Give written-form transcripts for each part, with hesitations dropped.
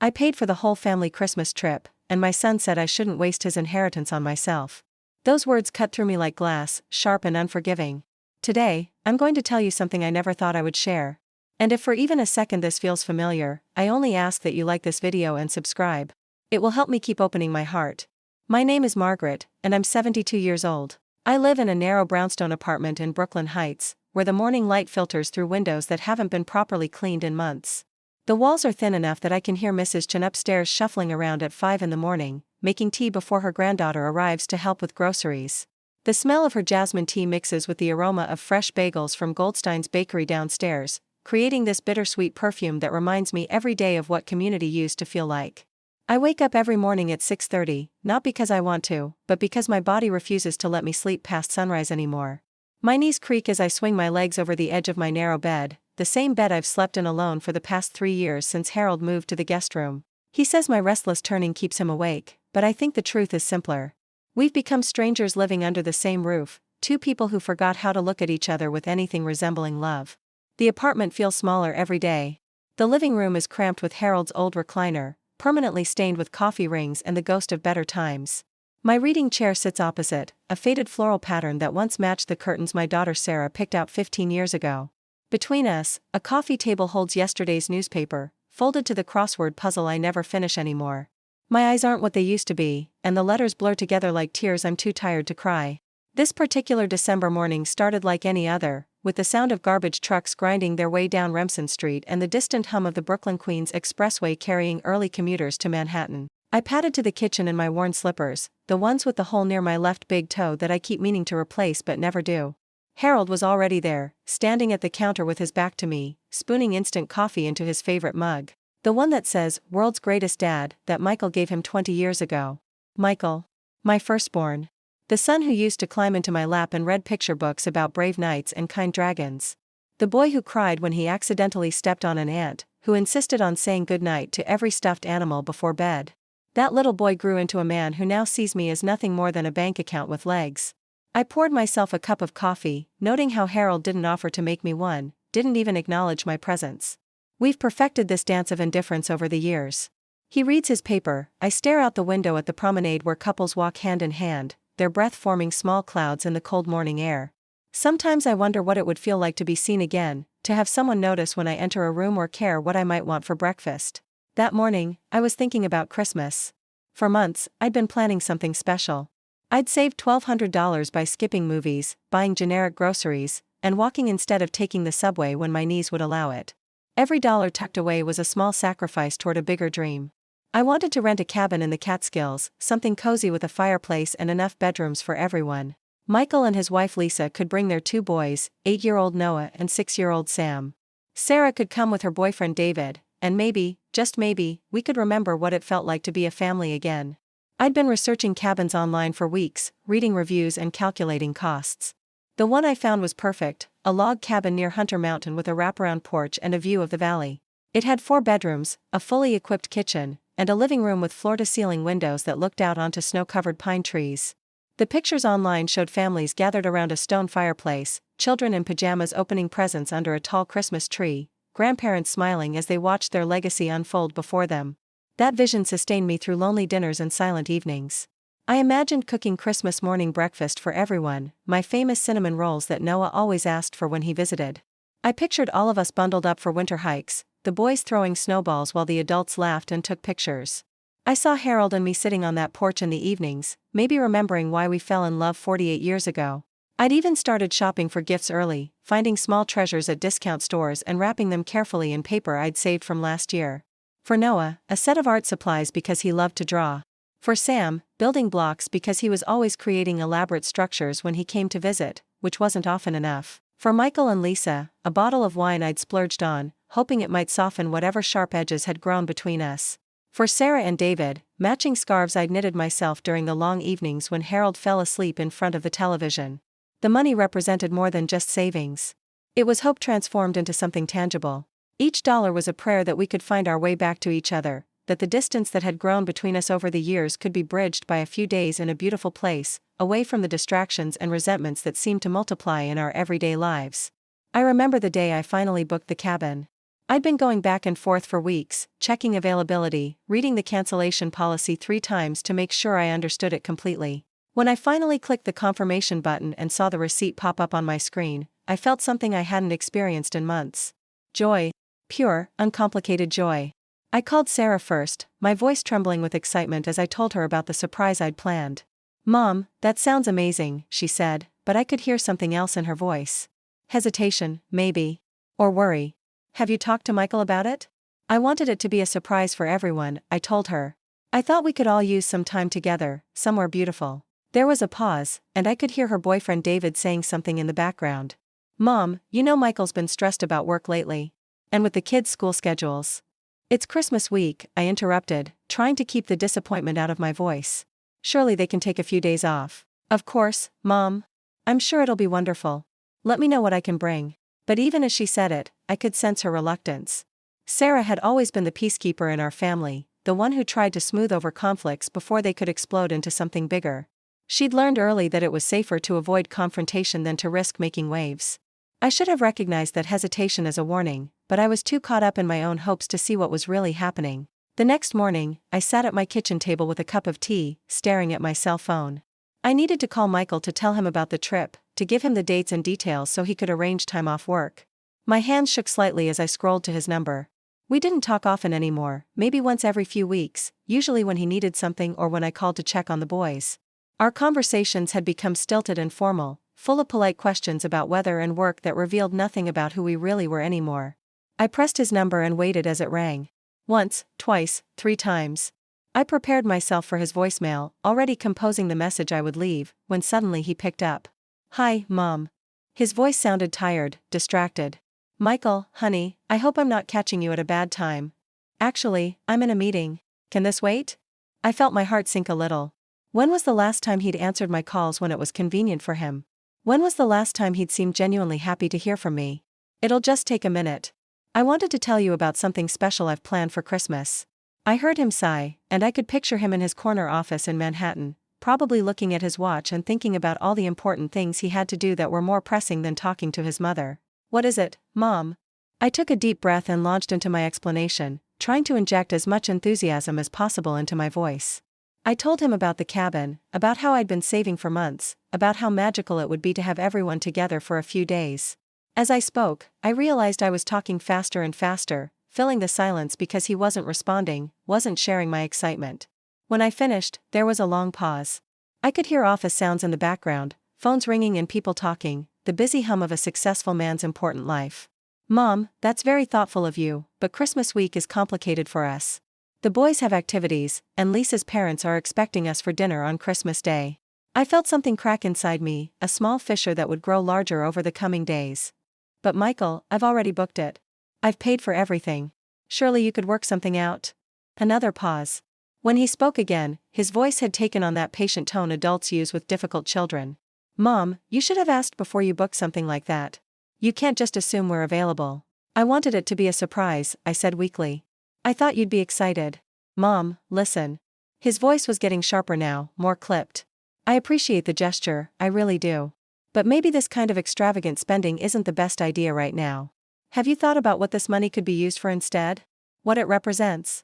I paid for the whole family Christmas trip, and my son said I shouldn't waste his inheritance on myself. Those words cut through me like glass, sharp and unforgiving. Today, I'm going to tell you something I never thought I would share. And if for even a second this feels familiar, I only ask that you like this video and subscribe. It will help me keep opening my heart. My name is Margaret, and I'm 72 years old. I live in a narrow brownstone apartment in Brooklyn Heights, where the morning light filters through windows that haven't been properly cleaned in months. The walls are thin enough that I can hear Mrs. Chen upstairs shuffling around at 5 in the morning, making tea before her granddaughter arrives to help with groceries. The smell of her jasmine tea mixes with the aroma of fresh bagels from Goldstein's bakery downstairs, creating this bittersweet perfume that reminds me every day of what community used to feel like. I wake up every morning at 6:30, not because I want to, but because my body refuses to let me sleep past sunrise anymore. My knees creak as I swing my legs over the edge of my narrow bed, the same bed I've slept in alone for the past 3 years since Harold moved to the guest room. He says my restless turning keeps him awake, but I think the truth is simpler. We've become strangers living under the same roof, two people who forgot how to look at each other with anything resembling love. The apartment feels smaller every day. The living room is cramped with Harold's old recliner, permanently stained with coffee rings and the ghost of better times. My reading chair sits opposite, a faded floral pattern that once matched the curtains my daughter Sarah picked out 15 years ago. Between us, a coffee table holds yesterday's newspaper, folded to the crossword puzzle I never finish anymore. My eyes aren't what they used to be, and the letters blur together like tears I'm too tired to cry. This particular December morning started like any other, with the sound of garbage trucks grinding their way down Remsen Street and the distant hum of the Brooklyn-Queens Expressway carrying early commuters to Manhattan. I padded to the kitchen in my worn slippers, the ones with the hole near my left big toe that I keep meaning to replace but never do. Harold was already there, standing at the counter with his back to me, spooning instant coffee into his favorite mug. The one that says, "World's Greatest Dad," that Michael gave him 20 years ago. Michael. My firstborn. The son who used to climb into my lap and read picture books about brave knights and kind dragons. The boy who cried when he accidentally stepped on an ant, who insisted on saying goodnight to every stuffed animal before bed. That little boy grew into a man who now sees me as nothing more than a bank account with legs. I poured myself a cup of coffee, noting how Harold didn't offer to make me one, didn't even acknowledge my presence. We've perfected this dance of indifference over the years. He reads his paper, I stare out the window at the promenade where couples walk hand in hand, their breath forming small clouds in the cold morning air. Sometimes I wonder what it would feel like to be seen again, to have someone notice when I enter a room or care what I might want for breakfast. That morning, I was thinking about Christmas. For months, I'd been planning something special. I'd saved $1,200 by skipping movies, buying generic groceries, and walking instead of taking the subway when my knees would allow it. Every dollar tucked away was a small sacrifice toward a bigger dream. I wanted to rent a cabin in the Catskills, something cozy with a fireplace and enough bedrooms for everyone. Michael and his wife Lisa could bring their 2 boys, 8-year-old Noah and 6-year-old Sam. Sarah could come with her boyfriend David, and maybe, just maybe, we could remember what it felt like to be a family again. I'd been researching cabins online for weeks, reading reviews and calculating costs. The one I found was perfect, a log cabin near Hunter Mountain with a wraparound porch and a view of the valley. It had 4 bedrooms, a fully equipped kitchen, and a living room with floor-to-ceiling windows that looked out onto snow-covered pine trees. The pictures online showed families gathered around a stone fireplace, children in pajamas opening presents under a tall Christmas tree, grandparents smiling as they watched their legacy unfold before them. That vision sustained me through lonely dinners and silent evenings. I imagined cooking Christmas morning breakfast for everyone, my famous cinnamon rolls that Noah always asked for when he visited. I pictured all of us bundled up for winter hikes, the boys throwing snowballs while the adults laughed and took pictures. I saw Harold and me sitting on that porch in the evenings, maybe remembering why we fell in love 48 years ago. I'd even started shopping for gifts early, finding small treasures at discount stores and wrapping them carefully in paper I'd saved from last year. For Noah, a set of art supplies because he loved to draw. For Sam, building blocks because he was always creating elaborate structures when he came to visit, which wasn't often enough. For Michael and Lisa, a bottle of wine I'd splurged on, hoping it might soften whatever sharp edges had grown between us. For Sarah and David, matching scarves I'd knitted myself during the long evenings when Harold fell asleep in front of the television. The money represented more than just savings. It was hope transformed into something tangible. Each dollar was a prayer that we could find our way back to each other, that the distance that had grown between us over the years could be bridged by a few days in a beautiful place, away from the distractions and resentments that seemed to multiply in our everyday lives. I remember the day I finally booked the cabin. I'd been going back and forth for weeks, checking availability, reading the cancellation policy 3 times to make sure I understood it completely. When I finally clicked the confirmation button and saw the receipt pop up on my screen, I felt something I hadn't experienced in months. Joy. Pure, uncomplicated joy. I called Sarah first, my voice trembling with excitement as I told her about the surprise I'd planned. "Mom, that sounds amazing," she said, but I could hear something else in her voice. Hesitation, maybe. Or worry. "Have you talked to Michael about it?" "I wanted it to be a surprise for everyone," I told her. "I thought we could all use some time together, somewhere beautiful." There was a pause, and I could hear her boyfriend David saying something in the background. "Mom, you know Michael's been stressed about work lately. And with the kids' school schedules." "It's Christmas week," I interrupted, trying to keep the disappointment out of my voice. "Surely they can take a few days off." "Of course, Mom. I'm sure it'll be wonderful. Let me know what I can bring." But even as she said it, I could sense her reluctance. Sarah had always been the peacekeeper in our family, the one who tried to smooth over conflicts before they could explode into something bigger. She'd learned early that it was safer to avoid confrontation than to risk making waves. I should have recognized that hesitation as a warning, but I was too caught up in my own hopes to see what was really happening. The next morning, I sat at my kitchen table with a cup of tea, staring at my cell phone. I needed to call Michael to tell him about the trip, to give him the dates and details so he could arrange time off work. My hands shook slightly as I scrolled to his number. We didn't talk often anymore, maybe once every few weeks, usually when he needed something or when I called to check on the boys. Our conversations had become stilted and formal, full of polite questions about weather and work that revealed nothing about who we really were anymore. I pressed his number and waited as it rang. Once, twice, 3 times. I prepared myself for his voicemail, already composing the message I would leave, when suddenly he picked up. "Hi, Mom." His voice sounded tired, distracted. "Michael, honey, I hope I'm not catching you at a bad time. Actually, I'm in a meeting. Can this wait?" I felt my heart sink a little. When was the last time he'd answered my calls when it was convenient for him? When was the last time he'd seemed genuinely happy to hear from me? "It'll just take a minute. I wanted to tell you about something special I've planned for Christmas." I heard him sigh, and I could picture him in his corner office in Manhattan, probably looking at his watch and thinking about all the important things he had to do that were more pressing than talking to his mother. "What is it, Mom?" I took a deep breath and launched into my explanation, trying to inject as much enthusiasm as possible into my voice. I told him about the cabin, about how I'd been saving for months, about how magical it would be to have everyone together for a few days. As I spoke, I realized I was talking faster and faster, filling the silence because he wasn't responding, wasn't sharing my excitement. When I finished, there was a long pause. I could hear office sounds in the background, phones ringing and people talking, the busy hum of a successful man's important life. "Mom, that's very thoughtful of you, but Christmas week is complicated for us. The boys have activities, and Lisa's parents are expecting us for dinner on Christmas Day." I felt something crack inside me, a small fissure that would grow larger over the coming days. "But Michael, I've already booked it. I've paid for everything. Surely you could work something out?" Another pause. When he spoke again, his voice had taken on that patient tone adults use with difficult children. "Mom, you should have asked before you booked something like that. You can't just assume we're available." "I wanted it to be a surprise," I said weakly. "I thought you'd be excited." "Mom, listen." His voice was getting sharper now, more clipped. "I appreciate the gesture, I really do. But maybe this kind of extravagant spending isn't the best idea right now. Have you thought about what this money could be used for instead? What it represents?"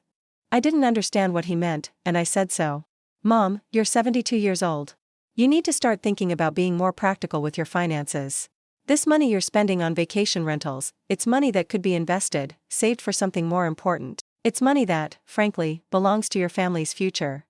I didn't understand what he meant, and I said so. "Mom, you're 72 years old. You need to start thinking about being more practical with your finances. This money you're spending on vacation rentals, it's money that could be invested, saved for something more important. It's money that, frankly, belongs to your family's future."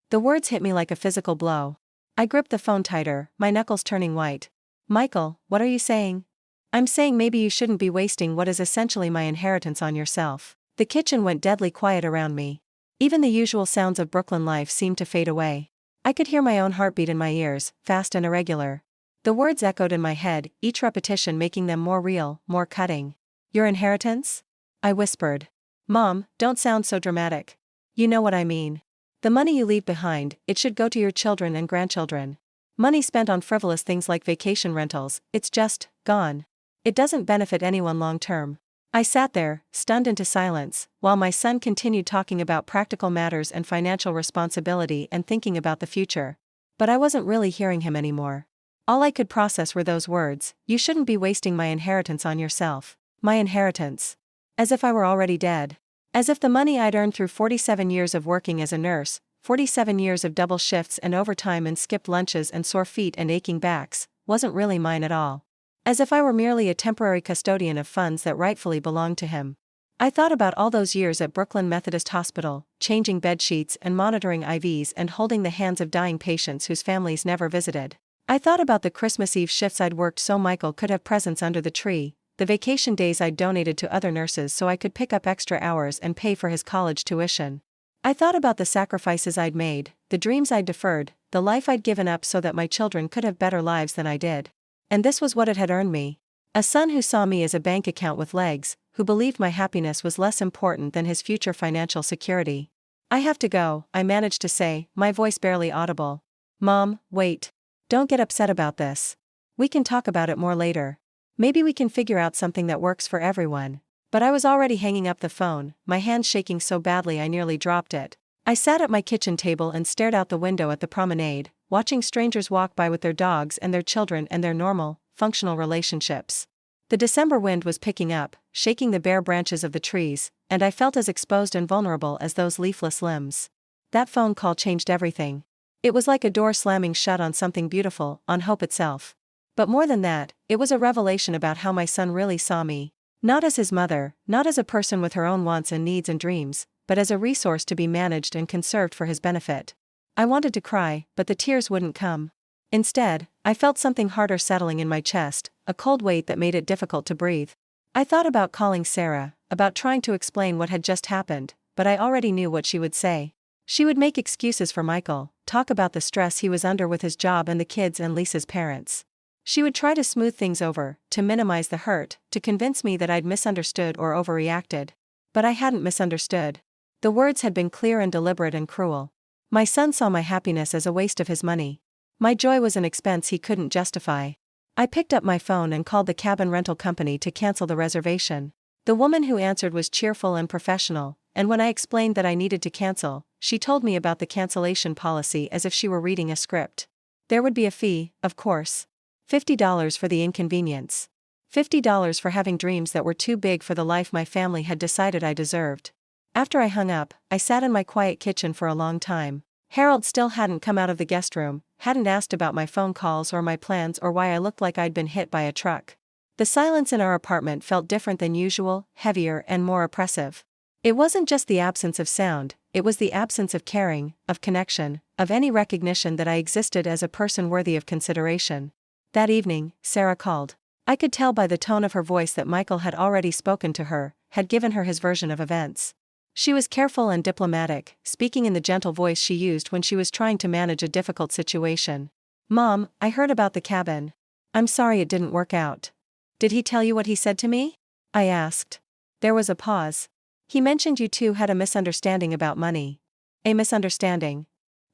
The words hit me like a physical blow. I gripped the phone tighter, my knuckles turning white. "Michael, what are you saying?" "I'm saying maybe you shouldn't be wasting what is essentially my inheritance on yourself." The kitchen went deadly quiet around me. Even the usual sounds of Brooklyn life seemed to fade away. I could hear my own heartbeat in my ears, fast and irregular. The words echoed in my head, each repetition making them more real, more cutting. "Your inheritance?" I whispered. "Mom, don't sound so dramatic. You know what I mean. The money you leave behind, it should go to your children and grandchildren. Money spent on frivolous things like vacation rentals, it's just gone. It doesn't benefit anyone long term." I sat there, stunned into silence, while my son continued talking about practical matters and financial responsibility and thinking about the future. But I wasn't really hearing him anymore. All I could process were those words, "You shouldn't be wasting my inheritance on yourself." My inheritance. As if I were already dead. As if the money I'd earned through 47 years of working as a nurse, 47 years of double shifts and overtime and skipped lunches and sore feet and aching backs, wasn't really mine at all. As if I were merely a temporary custodian of funds that rightfully belonged to him. I thought about all those years at Brooklyn Methodist Hospital, changing bedsheets and monitoring IVs and holding the hands of dying patients whose families never visited. I thought about the Christmas Eve shifts I'd worked so Michael could have presents under the tree, the vacation days I'd donated to other nurses so I could pick up extra hours and pay for his college tuition. I thought about the sacrifices I'd made, the dreams I'd deferred, the life I'd given up so that my children could have better lives than I did. And this was what it had earned me. A son who saw me as a bank account with legs, who believed my happiness was less important than his future financial security. I have to go, I managed to say, my voice barely audible. Mom, wait. Don't get upset about this. We can talk about it more later. Maybe we can figure out something that works for everyone. But I was already hanging up the phone, my hand shaking so badly I nearly dropped it. I sat at my kitchen table and stared out the window at the promenade, watching strangers walk by with their dogs and their children and their normal, functional relationships. The December wind was picking up, shaking the bare branches of the trees, and I felt as exposed and vulnerable as those leafless limbs. That phone call changed everything. It was like a door slamming shut on something beautiful, on hope itself. But more than that, it was a revelation about how my son really saw me. Not as his mother, not as a person with her own wants and needs and dreams, but as a resource to be managed and conserved for his benefit. I wanted to cry, but the tears wouldn't come. Instead, I felt something harder settling in my chest, a cold weight that made it difficult to breathe. I thought about calling Sarah, about trying to explain what had just happened, but I already knew what she would say. She would make excuses for Michael, talk about the stress he was under with his job and the kids and Lisa's parents. She would try to smooth things over, to minimize the hurt, to convince me that I'd misunderstood or overreacted. But I hadn't misunderstood. The words had been clear and deliberate and cruel. My son saw my happiness as a waste of his money. My joy was an expense he couldn't justify. I picked up my phone and called the cabin rental company to cancel the reservation. The woman who answered was cheerful and professional, and when I explained that I needed to cancel, she told me about the cancellation policy as if she were reading a script. There would be a fee, of course. $50 for the inconvenience. $50 for having dreams that were too big for the life my family had decided I deserved. After I hung up, I sat in my quiet kitchen for a long time. Harold still hadn't come out of the guest room, hadn't asked about my phone calls or my plans or why I looked like I'd been hit by a truck. The silence in our apartment felt different than usual, heavier and more oppressive. It wasn't just the absence of sound, it was the absence of caring, of connection, of any recognition that I existed as a person worthy of consideration. That evening, Sarah called. I could tell by the tone of her voice that Michael had already spoken to her, had given her his version of events. She was careful and diplomatic, speaking in the gentle voice she used when she was trying to manage a difficult situation. Mom, I heard about the cabin. I'm sorry it didn't work out. Did he tell you what he said to me? I asked. There was a pause. He mentioned you two had a misunderstanding about money. A misunderstanding.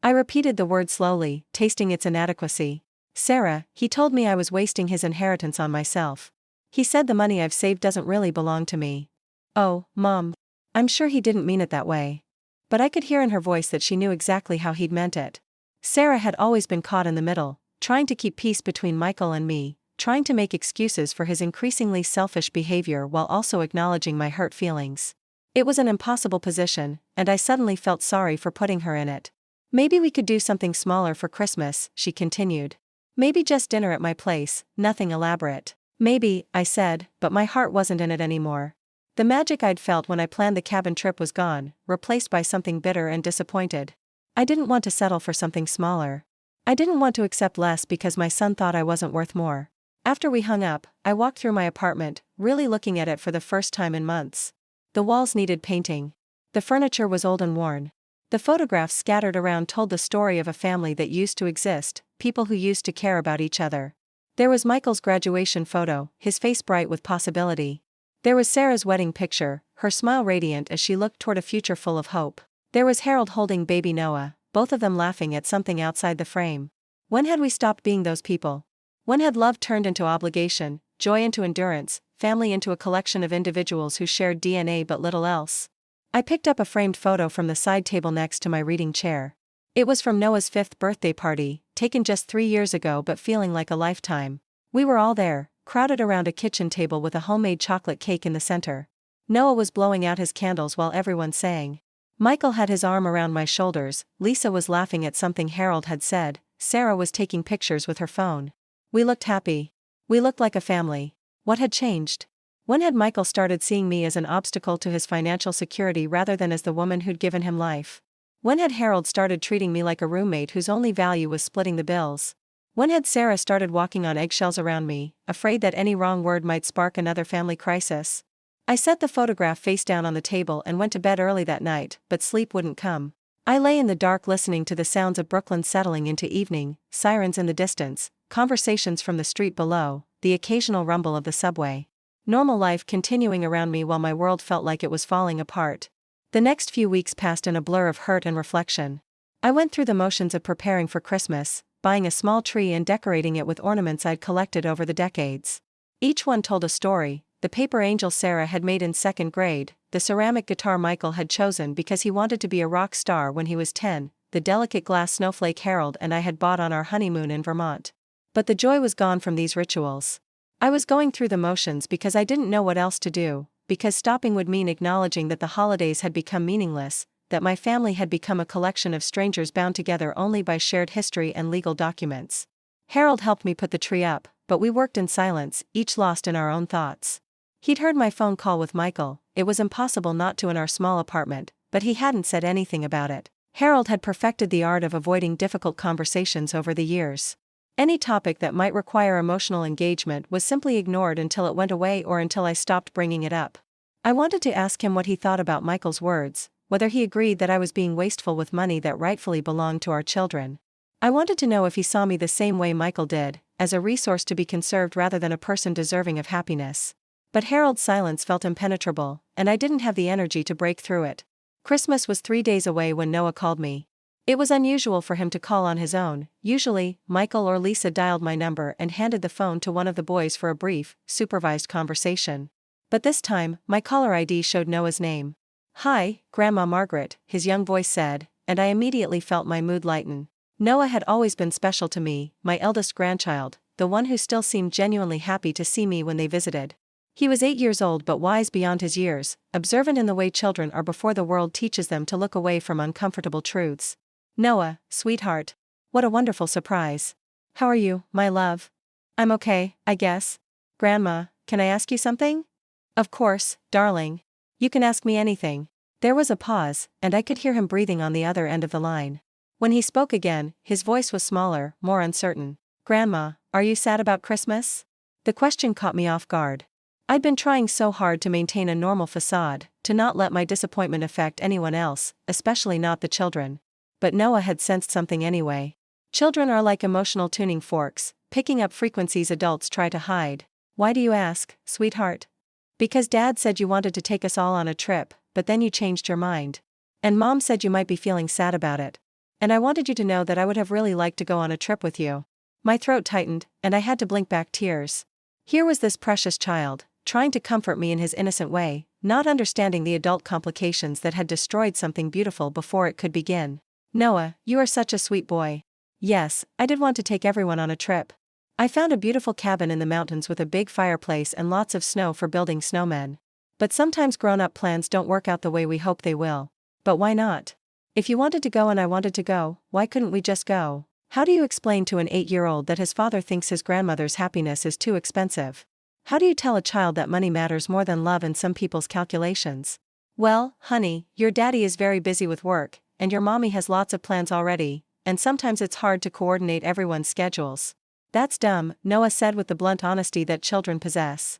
I repeated the word slowly, tasting its inadequacy. Sarah, he told me I was wasting his inheritance on myself. He said the money I've saved doesn't really belong to me. Oh, Mom. I'm sure he didn't mean it that way. But I could hear in her voice that she knew exactly how he'd meant it. Sarah had always been caught in the middle, trying to keep peace between Michael and me, trying to make excuses for his increasingly selfish behavior while also acknowledging my hurt feelings. It was an impossible position, and I suddenly felt sorry for putting her in it. Maybe we could do something smaller for Christmas, she continued. Maybe just dinner at my place, nothing elaborate. Maybe, I said, but my heart wasn't in it anymore. The magic I'd felt when I planned the cabin trip was gone, replaced by something bitter and disappointed. I didn't want to settle for something smaller. I didn't want to accept less because my son thought I wasn't worth more. After we hung up, I walked through my apartment, really looking at it for the first time in months. The walls needed painting. The furniture was old and worn. The photographs scattered around told the story of a family that used to exist, people who used to care about each other. There was Michael's graduation photo, his face bright with possibility. There was Sarah's wedding picture, her smile radiant as she looked toward a future full of hope. There was Harold holding baby Noah, both of them laughing at something outside the frame. When had we stopped being those people? When had love turned into obligation, joy into endurance, family into a collection of individuals who shared DNA but little else? I picked up a framed photo from the side table next to my reading chair. It was from Noah's 5th birthday party, taken just 3 years ago but feeling like a lifetime. We were all there, crowded around a kitchen table with a homemade chocolate cake in the center. Noah was blowing out his candles while everyone sang. Michael had his arm around my shoulders, Lisa was laughing at something Harold had said, Sarah was taking pictures with her phone. We looked happy. We looked like a family. What had changed? When had Michael started seeing me as an obstacle to his financial security rather than as the woman who'd given him life? When had Harold started treating me like a roommate whose only value was splitting the bills? When had Sarah started walking on eggshells around me, afraid that any wrong word might spark another family crisis? I set the photograph face down on the table and went to bed early that night, but sleep wouldn't come. I lay in the dark listening to the sounds of Brooklyn settling into evening, sirens in the distance, conversations from the street below, the occasional rumble of the subway. Normal life continuing around me while my world felt like it was falling apart. The next few weeks passed in a blur of hurt and reflection. I went through the motions of preparing for Christmas, buying a small tree and decorating it with ornaments I'd collected over the decades. Each one told a story: the paper angel Sarah had made in second grade, the ceramic guitar Michael had chosen because he wanted to be a rock star when he was 10, the delicate glass snowflake Harold and I had bought on our honeymoon in Vermont. But the joy was gone from these rituals. I was going through the motions because I didn't know what else to do, because stopping would mean acknowledging that the holidays had become meaningless, that my family had become a collection of strangers bound together only by shared history and legal documents. Harold helped me put the tree up, but we worked in silence, each lost in our own thoughts. He'd heard my phone call with Michael. It was impossible not to in our small apartment, but he hadn't said anything about it. Harold had perfected the art of avoiding difficult conversations over the years. Any topic that might require emotional engagement was simply ignored until it went away or until I stopped bringing it up. I wanted to ask him what he thought about Michael's words, whether he agreed that I was being wasteful with money that rightfully belonged to our children. I wanted to know if he saw me the same way Michael did, as a resource to be conserved rather than a person deserving of happiness. But Harold's silence felt impenetrable, and I didn't have the energy to break through it. Christmas was 3 days away when Noah called me. It was unusual for him to call on his own. Usually, Michael or Lisa dialed my number and handed the phone to one of the boys for a brief, supervised conversation. But this time, my caller ID showed Noah's name. "Hi, Grandma Margaret," his young voice said, and I immediately felt my mood lighten. Noah had always been special to me, my eldest grandchild, the one who still seemed genuinely happy to see me when they visited. He was 8 years old but wise beyond his years, observant in the way children are before the world teaches them to look away from uncomfortable truths. "Noah, sweetheart. What a wonderful surprise. How are you, my love?" "I'm okay, I guess." "Grandma, can I ask you something?" "Of course, darling. You can ask me anything." There was a pause, and I could hear him breathing on the other end of the line. When he spoke again, his voice was smaller, more uncertain. "Grandma, are you sad about Christmas?" The question caught me off guard. I'd been trying so hard to maintain a normal facade, to not let my disappointment affect anyone else, especially not the children. But Noah had sensed something anyway. Children are like emotional tuning forks, picking up frequencies adults try to hide. "Why do you ask, sweetheart?" "Because Dad said you wanted to take us all on a trip, but then you changed your mind. And Mom said you might be feeling sad about it. And I wanted you to know that I would have really liked to go on a trip with you." My throat tightened, and I had to blink back tears. Here was this precious child, trying to comfort me in his innocent way, not understanding the adult complications that had destroyed something beautiful before it could begin. "Noah, you are such a sweet boy." Yes, I did want to take everyone on a trip. I found a beautiful cabin in the mountains with a big fireplace and lots of snow for building snowmen. But sometimes grown-up plans don't work out the way we hope they will. But why not? If you wanted to go and I wanted to go, why couldn't we just go? How do you explain to an 8-year-old that his father thinks his grandmother's happiness is too expensive? How do you tell a child that money matters more than love in some people's calculations? "Well, honey, your daddy is very busy with work, and your mommy has lots of plans already, and sometimes it's hard to coordinate everyone's schedules." "That's dumb," Noah said with the blunt honesty that children possess.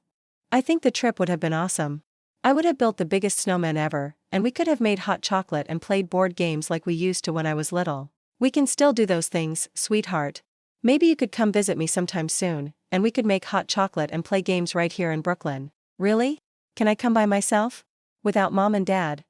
"I think the trip would have been awesome. I would have built the biggest snowman ever, and we could have made hot chocolate and played board games like we used to when I was little. We can still do those things, sweetheart. Maybe you could come visit me sometime soon, and we could make hot chocolate and play games right here in Brooklyn." "Really? Can I come by myself? Without Mom and Dad?"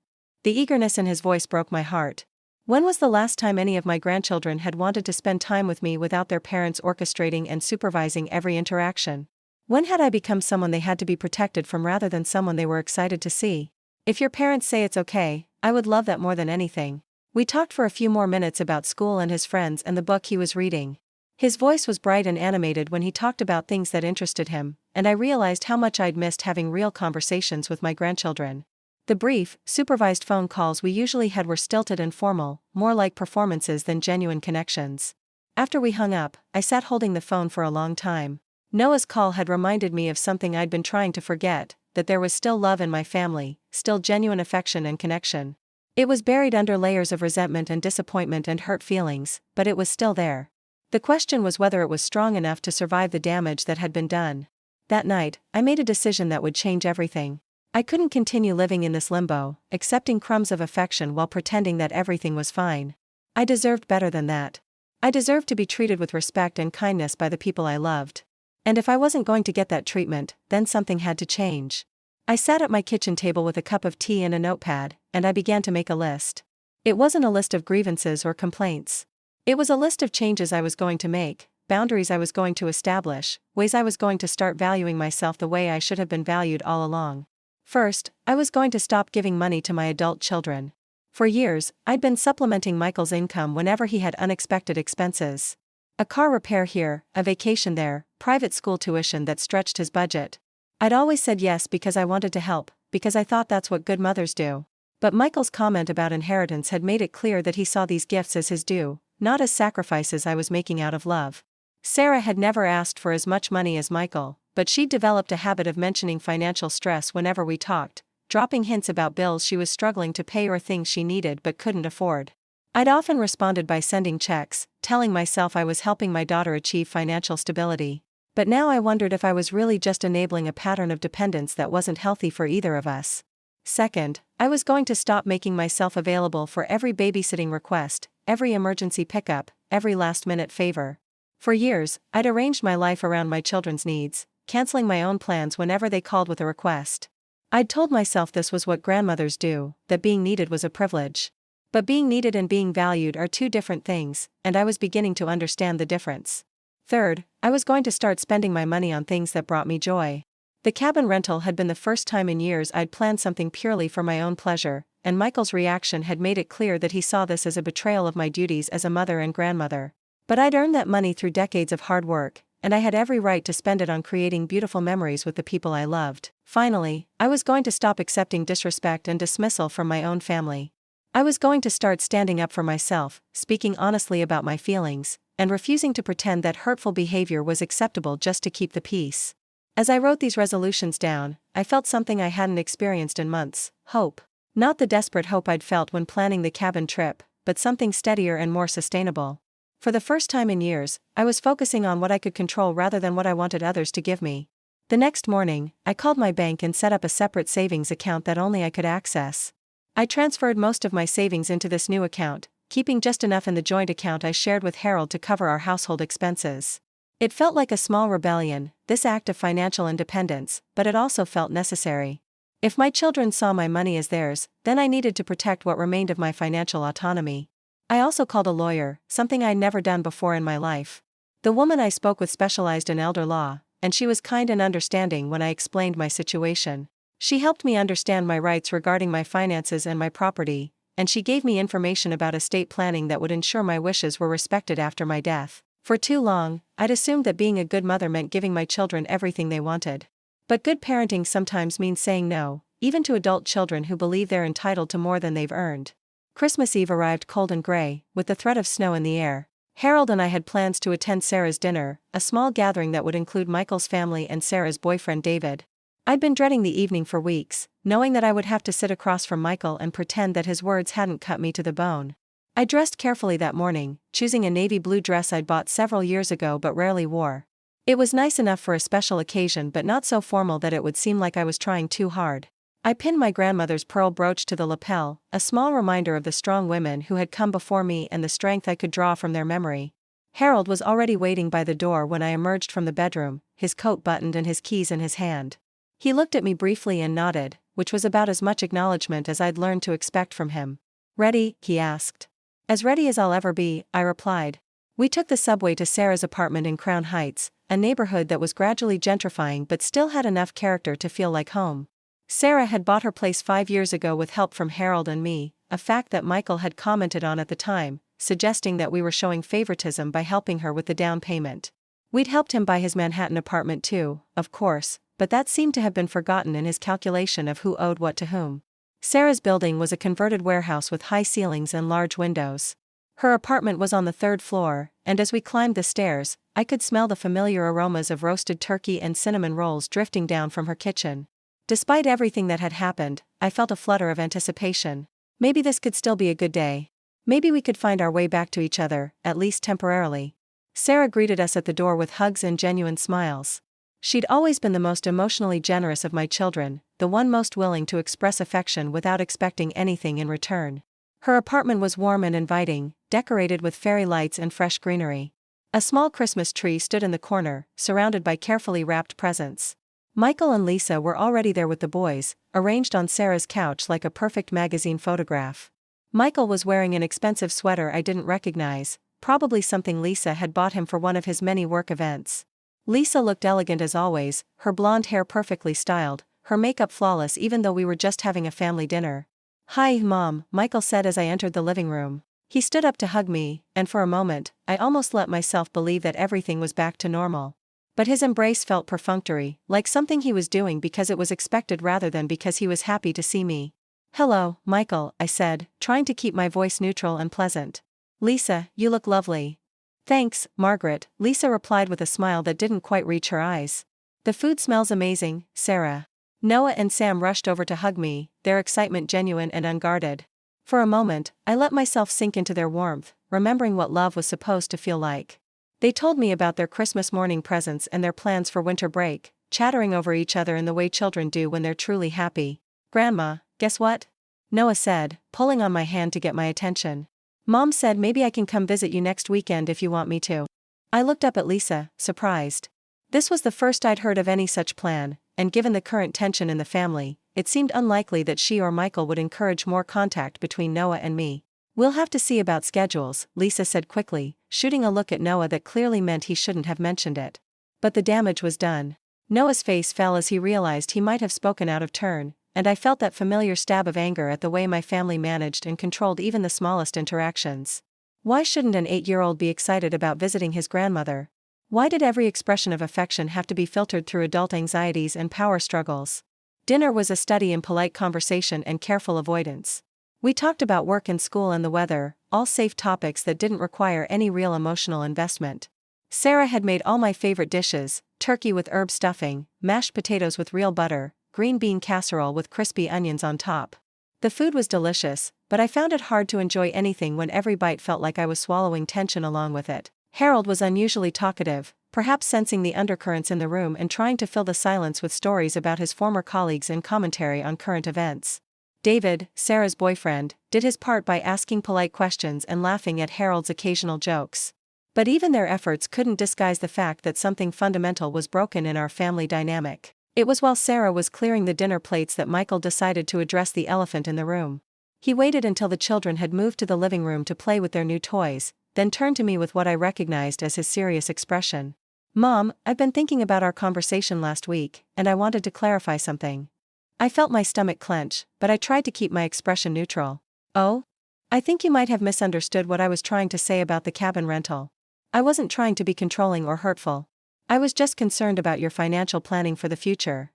The eagerness in his voice broke my heart. When was the last time any of my grandchildren had wanted to spend time with me without their parents orchestrating and supervising every interaction? When had I become someone they had to be protected from rather than someone they were excited to see? If your parents say it's okay, I would love that more than anything. We talked for a few more minutes about school and his friends and the book he was reading. His voice was bright and animated when he talked about things that interested him, and I realized how much I'd missed having real conversations with my grandchildren. The brief, supervised phone calls we usually had were stilted and formal, more like performances than genuine connections. After we hung up, I sat holding the phone for a long time. Noah's call had reminded me of something I'd been trying to forget, that there was still love in my family, still genuine affection and connection. It was buried under layers of resentment and disappointment and hurt feelings, but it was still there. The question was whether it was strong enough to survive the damage that had been done. That night, I made a decision that would change everything. I couldn't continue living in this limbo, accepting crumbs of affection while pretending that everything was fine. I deserved better than that. I deserved to be treated with respect and kindness by the people I loved. And if I wasn't going to get that treatment, then something had to change. I sat at my kitchen table with a cup of tea and a notepad, and I began to make a list. It wasn't a list of grievances or complaints. It was a list of changes I was going to make, boundaries I was going to establish, ways I was going to start valuing myself the way I should have been valued all along. First, I was going to stop giving money to my adult children. For years, I'd been supplementing Michael's income whenever he had unexpected expenses. A car repair here, a vacation there, private school tuition that stretched his budget. I'd always said yes because I wanted to help, because I thought that's what good mothers do. But Michael's comment about inheritance had made it clear that he saw these gifts as his due, not as sacrifices I was making out of love. Sarah had never asked for as much money as Michael, but she'd developed a habit of mentioning financial stress whenever we talked, dropping hints about bills she was struggling to pay or things she needed but couldn't afford. I'd often responded by sending checks, telling myself I was helping my daughter achieve financial stability. But now I wondered if I was really just enabling a pattern of dependence that wasn't healthy for either of us. Second, I was going to stop making myself available for every babysitting request, every emergency pickup, every last-minute favor. For years, I'd arranged my life around my children's needs, canceling my own plans whenever they called with a request. I'd told myself this was what grandmothers do, that being needed was a privilege. But being needed and being valued are two different things, and I was beginning to understand the difference. Third, I was going to start spending my money on things that brought me joy. The cabin rental had been the first time in years I'd planned something purely for my own pleasure, and Michael's reaction had made it clear that he saw this as a betrayal of my duties as a mother and grandmother. But I'd earned that money through decades of hard work, and I had every right to spend it on creating beautiful memories with the people I loved. Finally, I was going to stop accepting disrespect and dismissal from my own family. I was going to start standing up for myself, speaking honestly about my feelings, and refusing to pretend that hurtful behavior was acceptable just to keep the peace. As I wrote these resolutions down, I felt something I hadn't experienced in months: hope. Not the desperate hope I'd felt when planning the cabin trip, but something steadier and more sustainable. For the first time in years, I was focusing on what I could control rather than what I wanted others to give me. The next morning, I called my bank and set up a separate savings account that only I could access. I transferred most of my savings into this new account, keeping just enough in the joint account I shared with Harold to cover our household expenses. It felt like a small rebellion, this act of financial independence, but it also felt necessary. If my children saw my money as theirs, then I needed to protect what remained of my financial autonomy. I also called a lawyer, something I'd never done before in my life. The woman I spoke with specialized in elder law, and she was kind and understanding when I explained my situation. She helped me understand my rights regarding my finances and my property, and she gave me information about estate planning that would ensure my wishes were respected after my death. For too long, I'd assumed that being a good mother meant giving my children everything they wanted. But good parenting sometimes means saying no, even to adult children who believe they're entitled to more than they've earned. Christmas Eve arrived cold and gray, with the threat of snow in the air. Harold and I had plans to attend Sarah's dinner, a small gathering that would include Michael's family and Sarah's boyfriend David. I'd been dreading the evening for weeks, knowing that I would have to sit across from Michael and pretend that his words hadn't cut me to the bone. I dressed carefully that morning, choosing a navy blue dress I'd bought several years ago but rarely wore. It was nice enough for a special occasion but not so formal that it would seem like I was trying too hard. I pinned my grandmother's pearl brooch to the lapel, a small reminder of the strong women who had come before me and the strength I could draw from their memory. Harold was already waiting by the door when I emerged from the bedroom, his coat buttoned and his keys in his hand. He looked at me briefly and nodded, which was about as much acknowledgement as I'd learned to expect from him. "Ready?" he asked. "As ready as I'll ever be," I replied. We took the subway to Sarah's apartment in Crown Heights, a neighborhood that was gradually gentrifying but still had enough character to feel like home. Sarah had bought her place 5 years ago with help from Harold and me, a fact that Michael had commented on at the time, suggesting that we were showing favoritism by helping her with the down payment. We'd helped him buy his Manhattan apartment too, of course, but that seemed to have been forgotten in his calculation of who owed what to whom. Sarah's building was a converted warehouse with high ceilings and large windows. Her apartment was on the third floor, and as we climbed the stairs, I could smell the familiar aromas of roasted turkey and cinnamon rolls drifting down from her kitchen. Despite everything that had happened, I felt a flutter of anticipation. Maybe this could still be a good day. Maybe we could find our way back to each other, at least temporarily. Sarah greeted us at the door with hugs and genuine smiles. She'd always been the most emotionally generous of my children, the one most willing to express affection without expecting anything in return. Her apartment was warm and inviting, decorated with fairy lights and fresh greenery. A small Christmas tree stood in the corner, surrounded by carefully wrapped presents. Michael and Lisa were already there with the boys, arranged on Sarah's couch like a perfect magazine photograph. Michael was wearing an expensive sweater I didn't recognize, probably something Lisa had bought him for one of his many work events. Lisa looked elegant as always, her blonde hair perfectly styled, her makeup flawless even though we were just having a family dinner. "Hi, Mom," Michael said as I entered the living room. He stood up to hug me, and for a moment, I almost let myself believe that everything was back to normal. But his embrace felt perfunctory, like something he was doing because it was expected rather than because he was happy to see me. "Hello, Michael," I said, trying to keep my voice neutral and pleasant. "Lisa, you look lovely." "Thanks, Margaret," Lisa replied with a smile that didn't quite reach her eyes. "The food smells amazing, Sarah." Noah and Sam rushed over to hug me, their excitement genuine and unguarded. For a moment, I let myself sink into their warmth, remembering what love was supposed to feel like. They told me about their Christmas morning presents and their plans for winter break, chattering over each other in the way children do when they're truly happy. "Grandma, guess what?" Noah said, pulling on my hand to get my attention. "Mom said maybe I can come visit you next weekend if you want me to." I looked up at Lisa, surprised. This was the first I'd heard of any such plan, and given the current tension in the family, it seemed unlikely that she or Michael would encourage more contact between Noah and me. "We'll have to see about schedules," Lisa said quickly, shooting a look at Noah that clearly meant he shouldn't have mentioned it. But the damage was done. Noah's face fell as he realized he might have spoken out of turn, and I felt that familiar stab of anger at the way my family managed and controlled even the smallest interactions. Why shouldn't an 8-year-old be excited about visiting his grandmother? Why did every expression of affection have to be filtered through adult anxieties and power struggles? Dinner was a study in polite conversation and careful avoidance. We talked about work and school and the weather, all safe topics that didn't require any real emotional investment. Sarah had made all my favorite dishes: turkey with herb stuffing, mashed potatoes with real butter, green bean casserole with crispy onions on top. The food was delicious, but I found it hard to enjoy anything when every bite felt like I was swallowing tension along with it. Harold was unusually talkative, perhaps sensing the undercurrents in the room and trying to fill the silence with stories about his former colleagues and commentary on current events. David, Sarah's boyfriend, did his part by asking polite questions and laughing at Harold's occasional jokes. But even their efforts couldn't disguise the fact that something fundamental was broken in our family dynamic. It was while Sarah was clearing the dinner plates that Michael decided to address the elephant in the room. He waited until the children had moved to the living room to play with their new toys, then turned to me with what I recognized as his serious expression. "Mom, I've been thinking about our conversation last week, and I wanted to clarify something." I felt my stomach clench, but I tried to keep my expression neutral. "Oh? I think you might have misunderstood what I was trying to say about the cabin rental. I wasn't trying to be controlling or hurtful. I was just concerned about your financial planning for the future."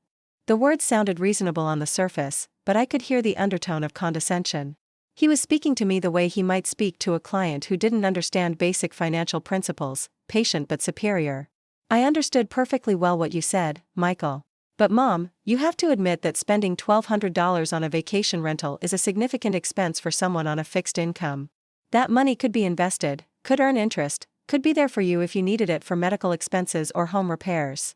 The words sounded reasonable on the surface, but I could hear the undertone of condescension. He was speaking to me the way he might speak to a client who didn't understand basic financial principles, patient but superior. "I understood perfectly well what you said, Michael. But Mom, you have to admit that spending $1,200 on a vacation rental is a significant expense for someone on a fixed income. That money could be invested, could earn interest, could be there for you if you needed it for medical expenses or home repairs."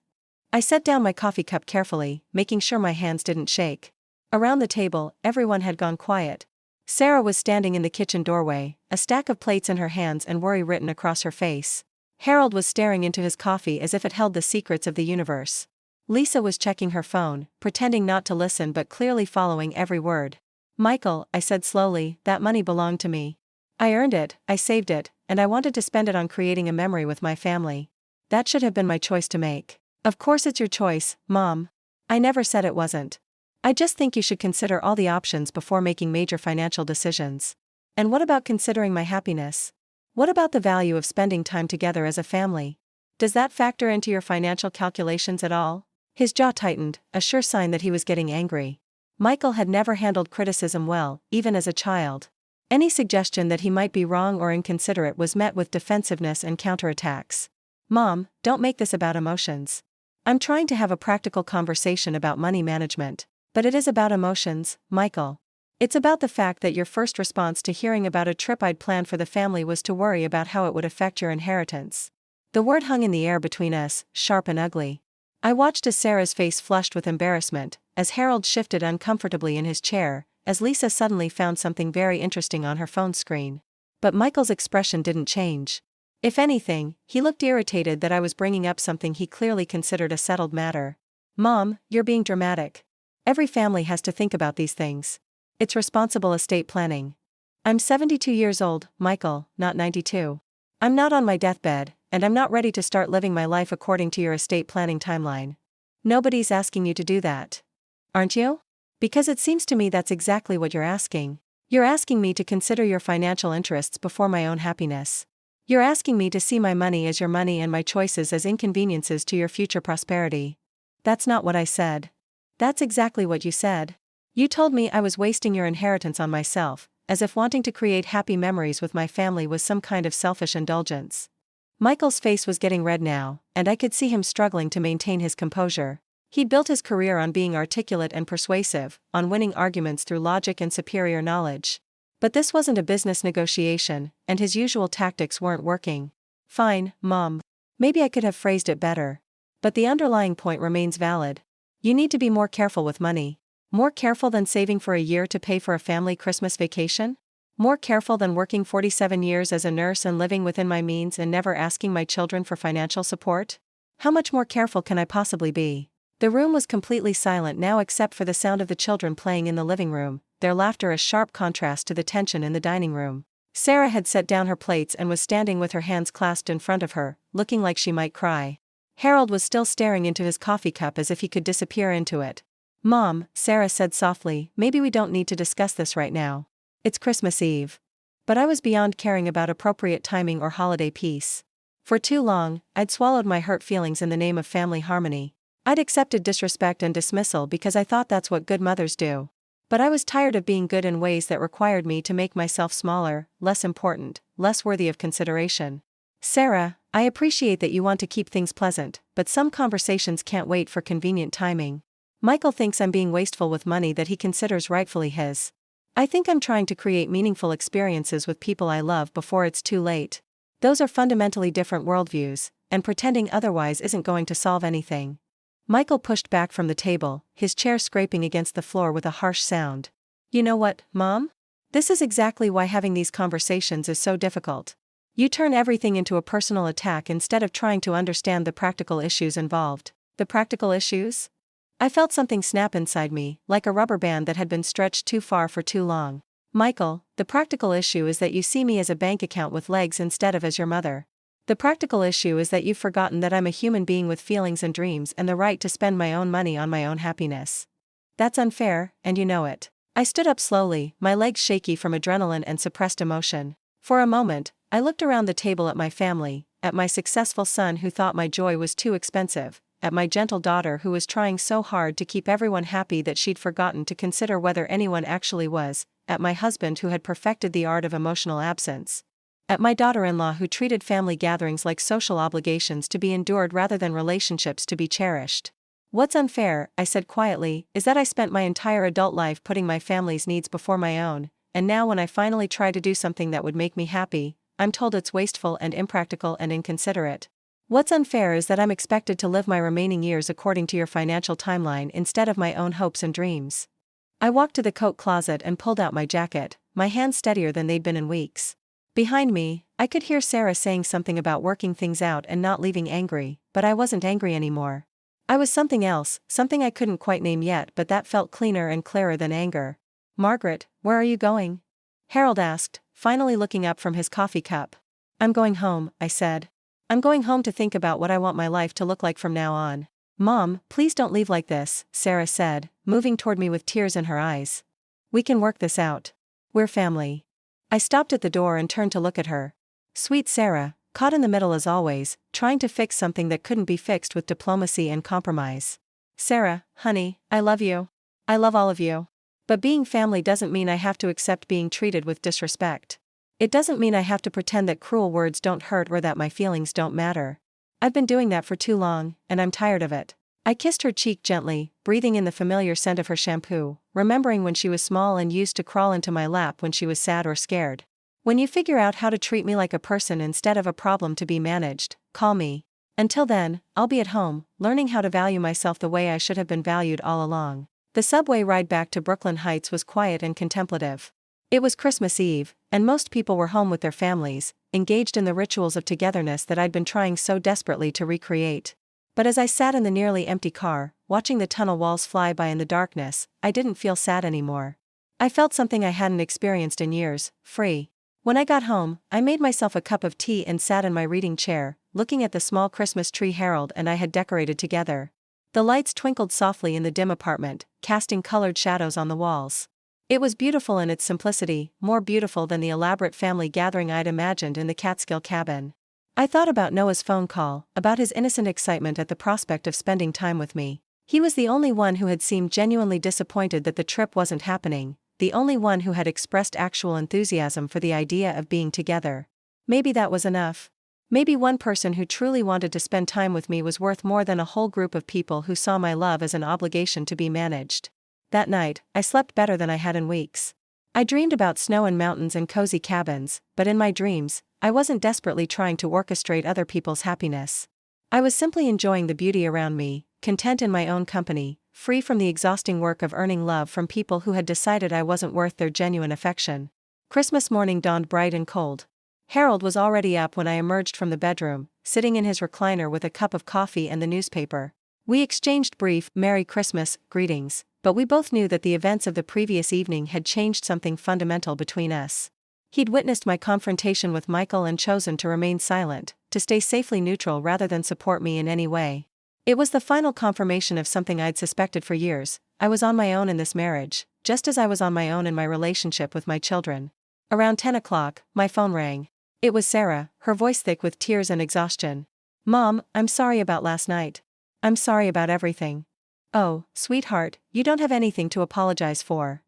I set down my coffee cup carefully, making sure my hands didn't shake. Around the table, everyone had gone quiet. Sarah was standing in the kitchen doorway, a stack of plates in her hands and worry written across her face. Harold was staring into his coffee as if it held the secrets of the universe. Lisa was checking her phone, pretending not to listen but clearly following every word. "Michael," I said slowly, "that money belonged to me. I earned it, I saved it, and I wanted to spend it on creating a memory with my family. That should have been my choice to make." "Of course it's your choice, Mom. I never said it wasn't. I just think you should consider all the options before making major financial decisions." And what about considering my happiness? What about the value of spending time together as a family? Does that factor into your financial calculations at all? His jaw tightened, a sure sign that he was getting angry. Michael had never handled criticism well, even as a child. Any suggestion that he might be wrong or inconsiderate was met with defensiveness and counterattacks. Mom, don't make this about emotions. I'm trying to have a practical conversation about money management. But it is about emotions, Michael. It's about the fact that your first response to hearing about a trip I'd planned for the family was to worry about how it would affect your inheritance. The word hung in the air between us, sharp and ugly. I watched as Sarah's face flushed with embarrassment, as Harold shifted uncomfortably in his chair, as Lisa suddenly found something very interesting on her phone screen. But Michael's expression didn't change. If anything, he looked irritated that I was bringing up something he clearly considered a settled matter. Mom, you're being dramatic. Every family has to think about these things. It's responsible estate planning. I'm 72 years old, Michael, not 92. I'm not on my deathbed, and I'm not ready to start living my life according to your estate planning timeline. Nobody's asking you to do that. Aren't you? Because it seems to me that's exactly what you're asking. You're asking me to consider your financial interests before my own happiness. You're asking me to see my money as your money and my choices as inconveniences to your future prosperity. That's not what I said. That's exactly what you said. You told me I was wasting your inheritance on myself, as if wanting to create happy memories with my family was some kind of selfish indulgence. Michael's face was getting red now, and I could see him struggling to maintain his composure. He'd built his career on being articulate and persuasive, on winning arguments through logic and superior knowledge. But this wasn't a business negotiation, and his usual tactics weren't working. Fine, Mom. Maybe I could have phrased it better. But the underlying point remains valid. You need to be more careful with money. More careful than saving for a year to pay for a family Christmas vacation? More careful than working 47 years as a nurse and living within my means and never asking my children for financial support? How much more careful can I possibly be? The room was completely silent now except for the sound of the children playing in the living room, their laughter a sharp contrast to the tension in the dining room. Sarah had set down her plates and was standing with her hands clasped in front of her, looking like she might cry. Harold was still staring into his coffee cup as if he could disappear into it. Mom, Sarah said softly, maybe we don't need to discuss this right now. It's Christmas Eve. But I was beyond caring about appropriate timing or holiday peace. For too long, I'd swallowed my hurt feelings in the name of family harmony. I'd accepted disrespect and dismissal because I thought that's what good mothers do. But I was tired of being good in ways that required me to make myself smaller, less important, less worthy of consideration. Sarah, I appreciate that you want to keep things pleasant, but some conversations can't wait for convenient timing. Michael thinks I'm being wasteful with money that he considers rightfully his. I think I'm trying to create meaningful experiences with people I love before it's too late. Those are fundamentally different worldviews, and pretending otherwise isn't going to solve anything. Michael pushed back from the table, his chair scraping against the floor with a harsh sound. You know what, Mom? This is exactly why having these conversations is so difficult. You turn everything into a personal attack instead of trying to understand the practical issues involved. The practical issues? I felt something snap inside me, like a rubber band that had been stretched too far for too long. Michael, the practical issue is that you see me as a bank account with legs instead of as your mother. The practical issue is that you've forgotten that I'm a human being with feelings and dreams and the right to spend my own money on my own happiness. That's unfair, and you know it. I stood up slowly, my legs shaky from adrenaline and suppressed emotion. For a moment, I looked around the table at my family, at my successful son who thought my joy was too expensive, at my gentle daughter who was trying so hard to keep everyone happy that she'd forgotten to consider whether anyone actually was, at my husband who had perfected the art of emotional absence. At my daughter-in-law who treated family gatherings like social obligations to be endured rather than relationships to be cherished. What's unfair, I said quietly, is that I spent my entire adult life putting my family's needs before my own, and now when I finally try to do something that would make me happy, I'm told it's wasteful and impractical and inconsiderate. What's unfair is that I'm expected to live my remaining years according to your financial timeline instead of my own hopes and dreams. I walked to the coat closet and pulled out my jacket, my hands steadier than they'd been in weeks. Behind me, I could hear Sarah saying something about working things out and not leaving angry, but I wasn't angry anymore. I was something else, something I couldn't quite name yet, but that felt cleaner and clearer than anger. Margaret, where are you going? Harold asked, finally looking up from his coffee cup. I'm going home, I said. I'm going home to think about what I want my life to look like from now on. Mom, please don't leave like this, Sarah said, moving toward me with tears in her eyes. We can work this out. We're family. I stopped at the door and turned to look at her. Sweet Sarah, caught in the middle as always, trying to fix something that couldn't be fixed with diplomacy and compromise. Sarah, honey, I love you. I love all of you. But being family doesn't mean I have to accept being treated with disrespect. It doesn't mean I have to pretend that cruel words don't hurt or that my feelings don't matter. I've been doing that for too long, and I'm tired of it. I kissed her cheek gently, breathing in the familiar scent of her shampoo, remembering when she was small and used to crawl into my lap when she was sad or scared. When you figure out how to treat me like a person instead of a problem to be managed, call me. Until then, I'll be at home, learning how to value myself the way I should have been valued all along. The subway ride back to Brooklyn Heights was quiet and contemplative. It was Christmas Eve, and most people were home with their families, engaged in the rituals of togetherness that I'd been trying so desperately to recreate. But as I sat in the nearly empty car, watching the tunnel walls fly by in the darkness, I didn't feel sad anymore. I felt something I hadn't experienced in years, free. When I got home, I made myself a cup of tea and sat in my reading chair, looking at the small Christmas tree Harold and I had decorated together. The lights twinkled softly in the dim apartment, casting colored shadows on the walls. It was beautiful in its simplicity, more beautiful than the elaborate family gathering I'd imagined in the Catskill cabin. I thought about Noah's phone call, about his innocent excitement at the prospect of spending time with me. He was the only one who had seemed genuinely disappointed that the trip wasn't happening, the only one who had expressed actual enthusiasm for the idea of being together. Maybe that was enough. Maybe one person who truly wanted to spend time with me was worth more than a whole group of people who saw my love as an obligation to be managed. That night, I slept better than I had in weeks. I dreamed about snow and mountains and cozy cabins, but in my dreams, I wasn't desperately trying to orchestrate other people's happiness. I was simply enjoying the beauty around me, content in my own company, free from the exhausting work of earning love from people who had decided I wasn't worth their genuine affection. Christmas morning dawned bright and cold. Harold was already up when I emerged from the bedroom, sitting in his recliner with a cup of coffee and the newspaper. We exchanged brief "Merry Christmas" greetings, but we both knew that the events of the previous evening had changed something fundamental between us. He'd witnessed my confrontation with Michael and chosen to remain silent, to stay safely neutral rather than support me in any way. It was the final confirmation of something I'd suspected for years. I was on my own in this marriage, just as I was on my own in my relationship with my children. Around 10 o'clock, my phone rang. It was Sarah, her voice thick with tears and exhaustion. "Mom, I'm sorry about last night. I'm sorry about everything." "Oh, sweetheart, you don't have anything to apologize for."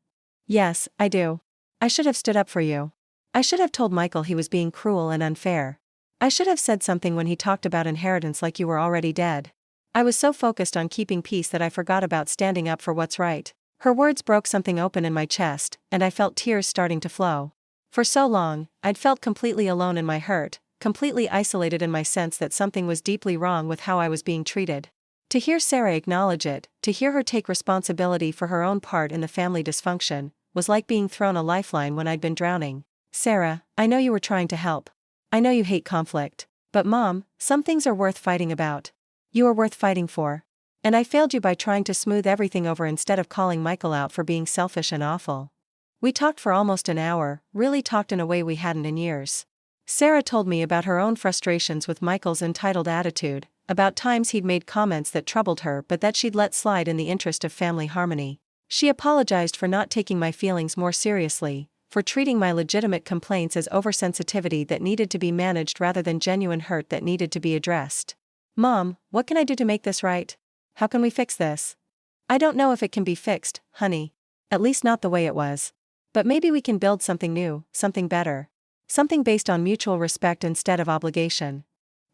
"Yes, I do. I should have stood up for you. I should have told Michael he was being cruel and unfair. I should have said something when he talked about inheritance like you were already dead. I was so focused on keeping peace that I forgot about standing up for what's right." Her words broke something open in my chest, and I felt tears starting to flow. For so long, I'd felt completely alone in my hurt, completely isolated in my sense that something was deeply wrong with how I was being treated. To hear Sarah acknowledge it, to hear her take responsibility for her own part in the family dysfunction, was like being thrown a lifeline when I'd been drowning. "Sarah, I know you were trying to help. I know you hate conflict. But Mom, some things are worth fighting about. You are worth fighting for. And I failed you by trying to smooth everything over instead of calling Michael out for being selfish and awful." We talked for almost an hour, really talked in a way we hadn't in years. Sarah told me about her own frustrations with Michael's entitled attitude, about times he'd made comments that troubled her but that she'd let slide in the interest of family harmony. She apologized for not taking my feelings more seriously, for treating my legitimate complaints as oversensitivity that needed to be managed rather than genuine hurt that needed to be addressed. "Mom, what can I do to make this right? How can we fix this?" "I don't know if it can be fixed, honey. At least not the way it was. But maybe we can build something new, something better. Something based on mutual respect instead of obligation."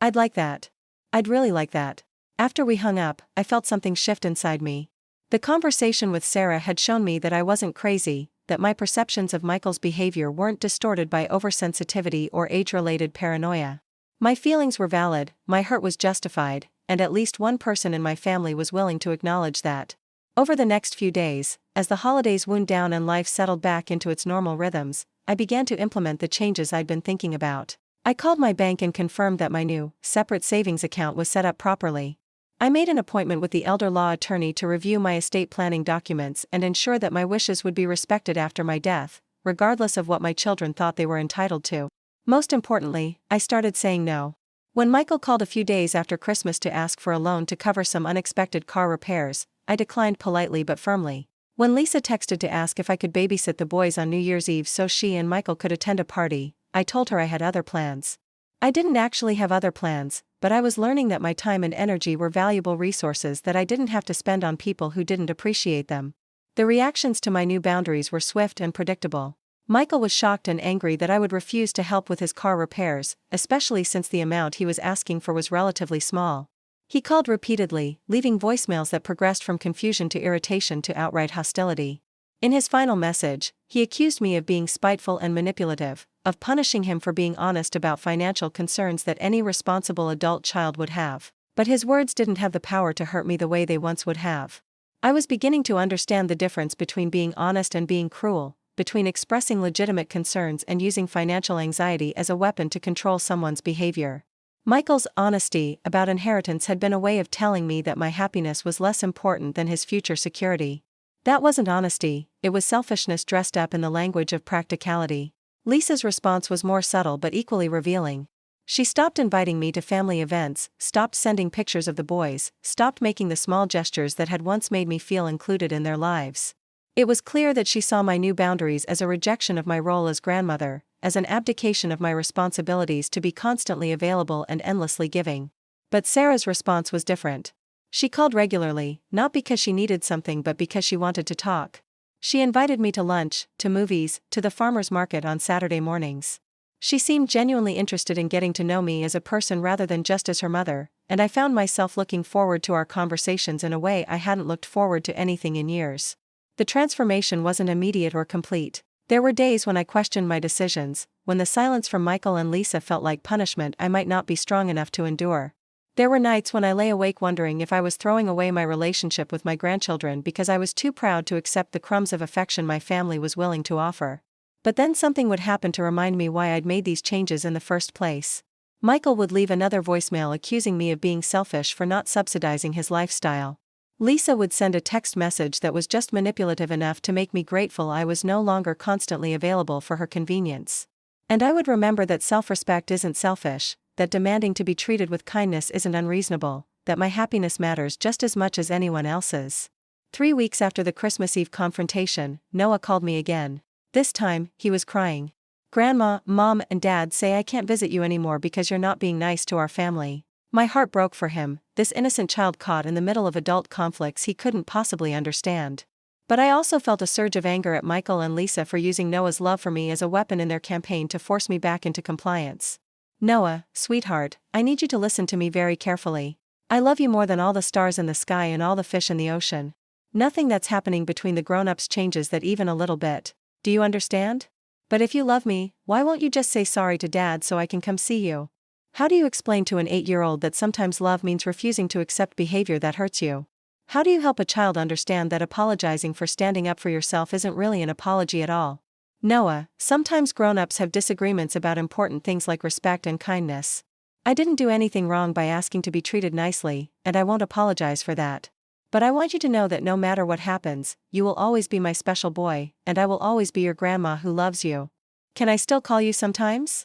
"I'd like that. I'd really like that." After we hung up, I felt something shift inside me. The conversation with Sarah had shown me that I wasn't crazy, that my perceptions of Michael's behavior weren't distorted by oversensitivity or age-related paranoia. My feelings were valid, my hurt was justified, and at least one person in my family was willing to acknowledge that. Over the next few days, as the holidays wound down and life settled back into its normal rhythms, I began to implement the changes I'd been thinking about. I called my bank and confirmed that my new, separate savings account was set up properly. I made an appointment with the elder law attorney to review my estate planning documents and ensure that my wishes would be respected after my death, regardless of what my children thought they were entitled to. Most importantly, I started saying no. When Michael called a few days after Christmas to ask for a loan to cover some unexpected car repairs, I declined politely but firmly. When Lisa texted to ask if I could babysit the boys on New Year's Eve so she and Michael could attend a party, I told her I had other plans. I didn't actually have other plans, but I was learning that my time and energy were valuable resources that I didn't have to spend on people who didn't appreciate them. The reactions to my new boundaries were swift and predictable. Michael was shocked and angry that I would refuse to help with his car repairs, especially since the amount he was asking for was relatively small. He called repeatedly, leaving voicemails that progressed from confusion to irritation to outright hostility. In his final message, he accused me of being spiteful and manipulative, of punishing him for being honest about financial concerns that any responsible adult child would have. But his words didn't have the power to hurt me the way they once would have. I was beginning to understand the difference between being honest and being cruel, between expressing legitimate concerns and using financial anxiety as a weapon to control someone's behavior. Michael's honesty about inheritance had been a way of telling me that my happiness was less important than his future security. That wasn't honesty, it was selfishness dressed up in the language of practicality. Lisa's response was more subtle but equally revealing. She stopped inviting me to family events, stopped sending pictures of the boys, stopped making the small gestures that had once made me feel included in their lives. It was clear that she saw my new boundaries as a rejection of my role as grandmother, as an abdication of my responsibilities to be constantly available and endlessly giving. But Sarah's response was different. She called regularly, not because she needed something but because she wanted to talk. She invited me to lunch, to movies, to the farmer's market on Saturday mornings. She seemed genuinely interested in getting to know me as a person rather than just as her mother, and I found myself looking forward to our conversations in a way I hadn't looked forward to anything in years. The transformation wasn't immediate or complete. There were days when I questioned my decisions, when the silence from Michael and Lisa felt like punishment I might not be strong enough to endure. There were nights when I lay awake wondering if I was throwing away my relationship with my grandchildren because I was too proud to accept the crumbs of affection my family was willing to offer. But then something would happen to remind me why I'd made these changes in the first place. Michael would leave another voicemail accusing me of being selfish for not subsidizing his lifestyle. Lisa would send a text message that was just manipulative enough to make me grateful I was no longer constantly available for her convenience. And I would remember that self-respect isn't selfish, that demanding to be treated with kindness isn't unreasonable, that my happiness matters just as much as anyone else's. 3 weeks after the Christmas Eve confrontation, Noah called me again. This time, he was crying. "Grandma, Mom, and Dad say I can't visit you anymore because you're not being nice to our family." My heart broke for him, this innocent child caught in the middle of adult conflicts he couldn't possibly understand. But I also felt a surge of anger at Michael and Lisa for using Noah's love for me as a weapon in their campaign to force me back into compliance. "Noah, sweetheart, I need you to listen to me very carefully. I love you more than all the stars in the sky and all the fish in the ocean. Nothing that's happening between the grown-ups changes that even a little bit. Do you understand? But if you love me, why won't you just say sorry to Dad so I can come see you? How do you explain to an 8-year-old that sometimes love means refusing to accept behavior that hurts you? How do you help a child understand that apologizing for standing up for yourself isn't really an apology at all? Noah, sometimes grown-ups have disagreements about important things like respect and kindness. I didn't do anything wrong by asking to be treated nicely, and I won't apologize for that. But I want you to know that no matter what happens, you will always be my special boy, and I will always be your grandma who loves you. Can I still call you sometimes?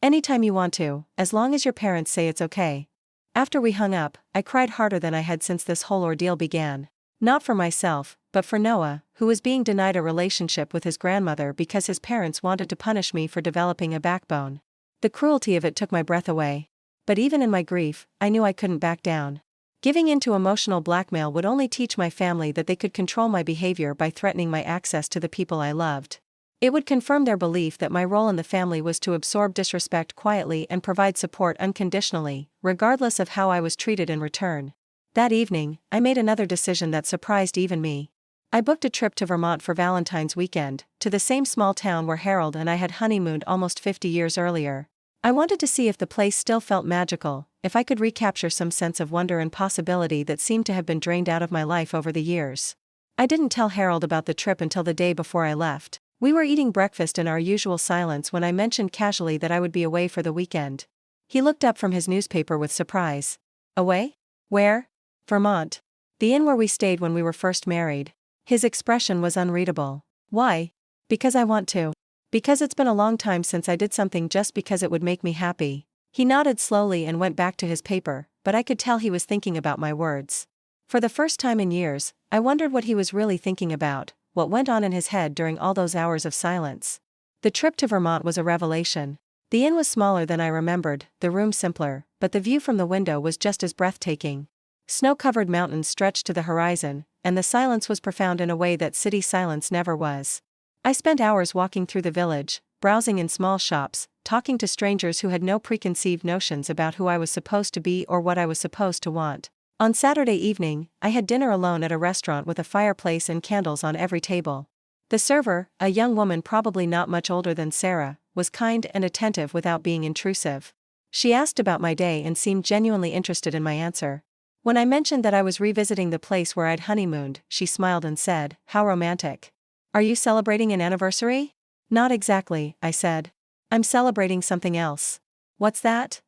Anytime you want to, as long as your parents say it's okay." After we hung up, I cried harder than I had since this whole ordeal began. Not for myself, but for Noah, who was being denied a relationship with his grandmother because his parents wanted to punish me for developing a backbone. The cruelty of it took my breath away. But even in my grief, I knew I couldn't back down. Giving in to emotional blackmail would only teach my family that they could control my behavior by threatening my access to the people I loved. It would confirm their belief that my role in the family was to absorb disrespect quietly and provide support unconditionally, regardless of how I was treated in return. That evening, I made another decision that surprised even me. I booked a trip to Vermont for Valentine's weekend, to the same small town where Harold and I had honeymooned almost 50 years earlier. I wanted to see if the place still felt magical, if I could recapture some sense of wonder and possibility that seemed to have been drained out of my life over the years. I didn't tell Harold about the trip until the day before I left. We were eating breakfast in our usual silence when I mentioned casually that I would be away for the weekend. He looked up from his newspaper with surprise. "Away? Where?" "Vermont. The inn where we stayed when we were first married." His expression was unreadable. "Why?" "Because I want to. Because it's been a long time since I did something just because it would make me happy." He nodded slowly and went back to his paper, but I could tell he was thinking about my words. For the first time in years, I wondered what he was really thinking about, what went on in his head during all those hours of silence. The trip to Vermont was a revelation. The inn was smaller than I remembered, the room simpler, but the view from the window was just as breathtaking. Snow-covered mountains stretched to the horizon, and the silence was profound in a way that city silence never was. I spent hours walking through the village, browsing in small shops, talking to strangers who had no preconceived notions about who I was supposed to be or what I was supposed to want. On Saturday evening, I had dinner alone at a restaurant with a fireplace and candles on every table. The server, a young woman probably not much older than Sarah, was kind and attentive without being intrusive. She asked about my day and seemed genuinely interested in my answer. When I mentioned that I was revisiting the place where I'd honeymooned, she smiled and said, "How romantic. Are you celebrating an anniversary?" "Not exactly," I said. "I'm celebrating something else." "What's that?"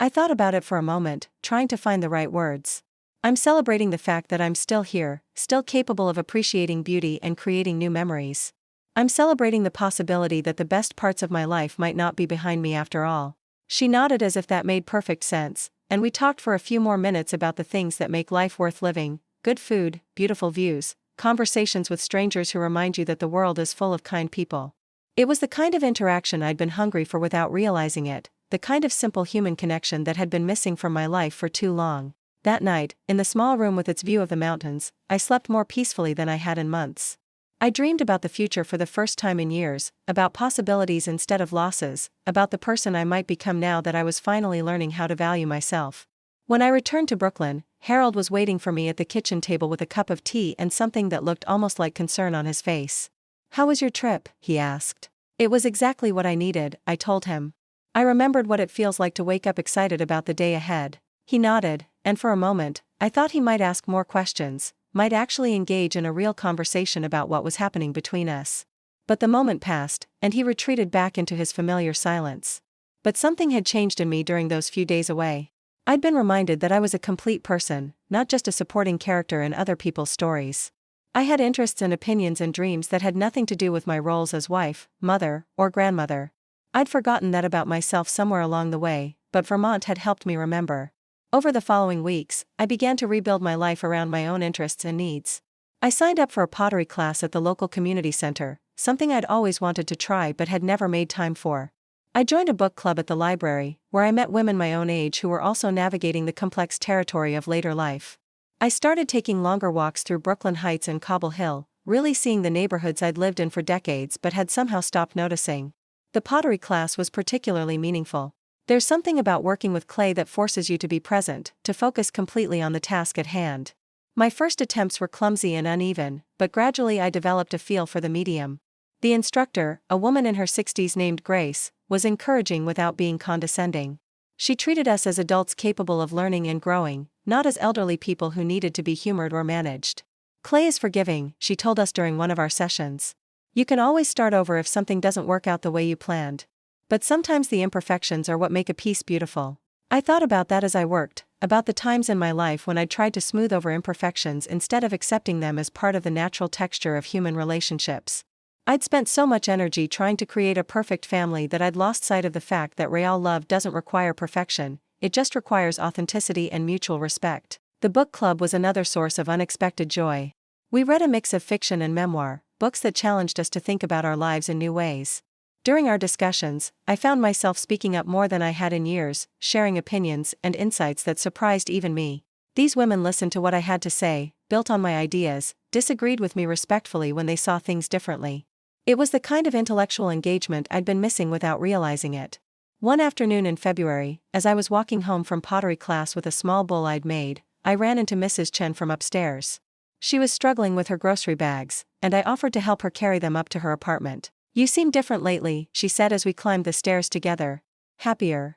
I thought about it for a moment, trying to find the right words. "I'm celebrating the fact that I'm still here, still capable of appreciating beauty and creating new memories. I'm celebrating the possibility that the best parts of my life might not be behind me after all." She nodded as if that made perfect sense, and we talked for a few more minutes about the things that make life worth living: good food, beautiful views, conversations with strangers who remind you that the world is full of kind people. It was the kind of interaction I'd been hungry for without realizing it, the kind of simple human connection that had been missing from my life for too long. That night, in the small room with its view of the mountains, I slept more peacefully than I had in months. I dreamed about the future for the first time in years, about possibilities instead of losses, about the person I might become now that I was finally learning how to value myself. When I returned to Brooklyn, Harold was waiting for me at the kitchen table with a cup of tea and something that looked almost like concern on his face. "How was your trip?" he asked. "It was exactly what I needed," I told him. I remembered what it feels like to wake up excited about the day ahead. He nodded, and for a moment, I thought he might ask more questions, might actually engage in a real conversation about what was happening between us. But the moment passed, and he retreated back into his familiar silence. But something had changed in me during those few days away. I'd been reminded that I was a complete person, not just a supporting character in other people's stories. I had interests and opinions and dreams that had nothing to do with my roles as wife, mother, or grandmother. I'd forgotten that about myself somewhere along the way, but Vermont had helped me remember. Over the following weeks, I began to rebuild my life around my own interests and needs. I signed up for a pottery class at the local community center, something I'd always wanted to try but had never made time for. I joined a book club at the library, where I met women my own age who were also navigating the complex territory of later life. I started taking longer walks through Brooklyn Heights and Cobble Hill, really seeing the neighborhoods I'd lived in for decades but had somehow stopped noticing. The pottery class was particularly meaningful. There's something about working with clay that forces you to be present, to focus completely on the task at hand. My first attempts were clumsy and uneven, but gradually I developed a feel for the medium. The instructor, a woman in her 60s named Grace, was encouraging without being condescending. She treated us as adults capable of learning and growing, not as elderly people who needed to be humored or managed. "Clay is forgiving," she told us during one of our sessions. "You can always start over if something doesn't work out the way you planned. But sometimes the imperfections are what make a piece beautiful." I thought about that as I worked, about the times in my life when I tried to smooth over imperfections instead of accepting them as part of the natural texture of human relationships. I'd spent so much energy trying to create a perfect family that I'd lost sight of the fact that real love doesn't require perfection, it just requires authenticity and mutual respect. The book club was another source of unexpected joy. We read a mix of fiction and memoir, books that challenged us to think about our lives in new ways. During our discussions, I found myself speaking up more than I had in years, sharing opinions and insights that surprised even me. These women listened to what I had to say, built on my ideas, disagreed with me respectfully when they saw things differently. It was the kind of intellectual engagement I'd been missing without realizing it. One afternoon in February, as I was walking home from pottery class with a small bowl I'd made, I ran into Mrs. Chen from upstairs. She was struggling with her grocery bags, and I offered to help her carry them up to her apartment. "You seem different lately," she said as we climbed the stairs together. "Happier?"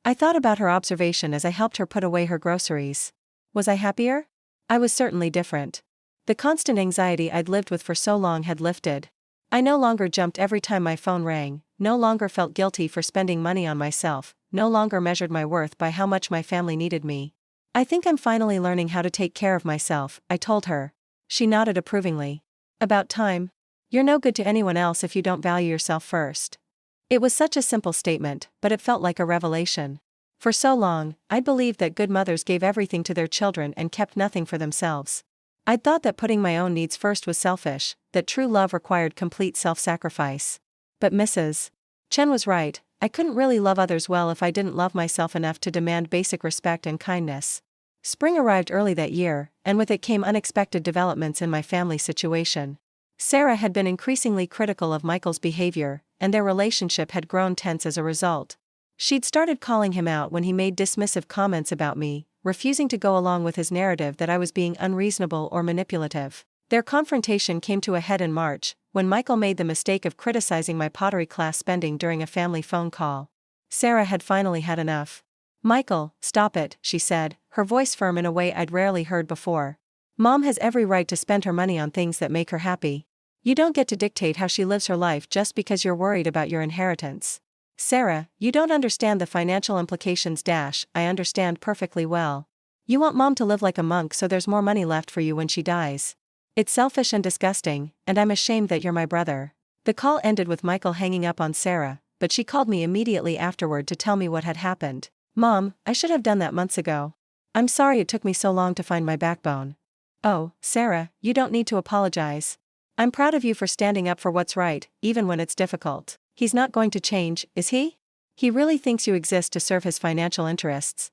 I thought about her observation as I helped her put away her groceries. Was I happier? I was certainly different. The constant anxiety I'd lived with for so long had lifted. I no longer jumped every time my phone rang, no longer felt guilty for spending money on myself, no longer measured my worth by how much my family needed me. "I think I'm finally learning how to take care of myself," I told her. She nodded approvingly. "About time. You're no good to anyone else if you don't value yourself first." It was such a simple statement, but it felt like a revelation. For so long, I'd believed that good mothers gave everything to their children and kept nothing for themselves. I'd thought that putting my own needs first was selfish, that true love required complete self-sacrifice. But Mrs. Chen was right. I couldn't really love others well if I didn't love myself enough to demand basic respect and kindness. Spring arrived early that year, and with it came unexpected developments in my family situation. Sarah had been increasingly critical of Michael's behavior, and their relationship had grown tense as a result. She'd started calling him out when he made dismissive comments about me, refusing to go along with his narrative that I was being unreasonable or manipulative. Their confrontation came to a head in March, when Michael made the mistake of criticizing my pottery class spending during a family phone call. Sarah had finally had enough. "Michael, stop it," she said, her voice firm in a way I'd rarely heard before. "Mom has every right to spend her money on things that make her happy. You don't get to dictate how she lives her life just because you're worried about your inheritance. Sarah, you don't understand the financial implications. I understand perfectly well. You want Mom to live like a monk so there's more money left for you when she dies. It's selfish and disgusting, and I'm ashamed that you're my brother." The call ended with Michael hanging up on Sarah, but she called me immediately afterward to tell me what had happened. "Mom, I should have done that months ago. I'm sorry it took me so long to find my backbone." "Oh, Sarah, you don't need to apologize. I'm proud of you for standing up for what's right, even when it's difficult. He's not going to change, is he? He really thinks you exist to serve his financial interests."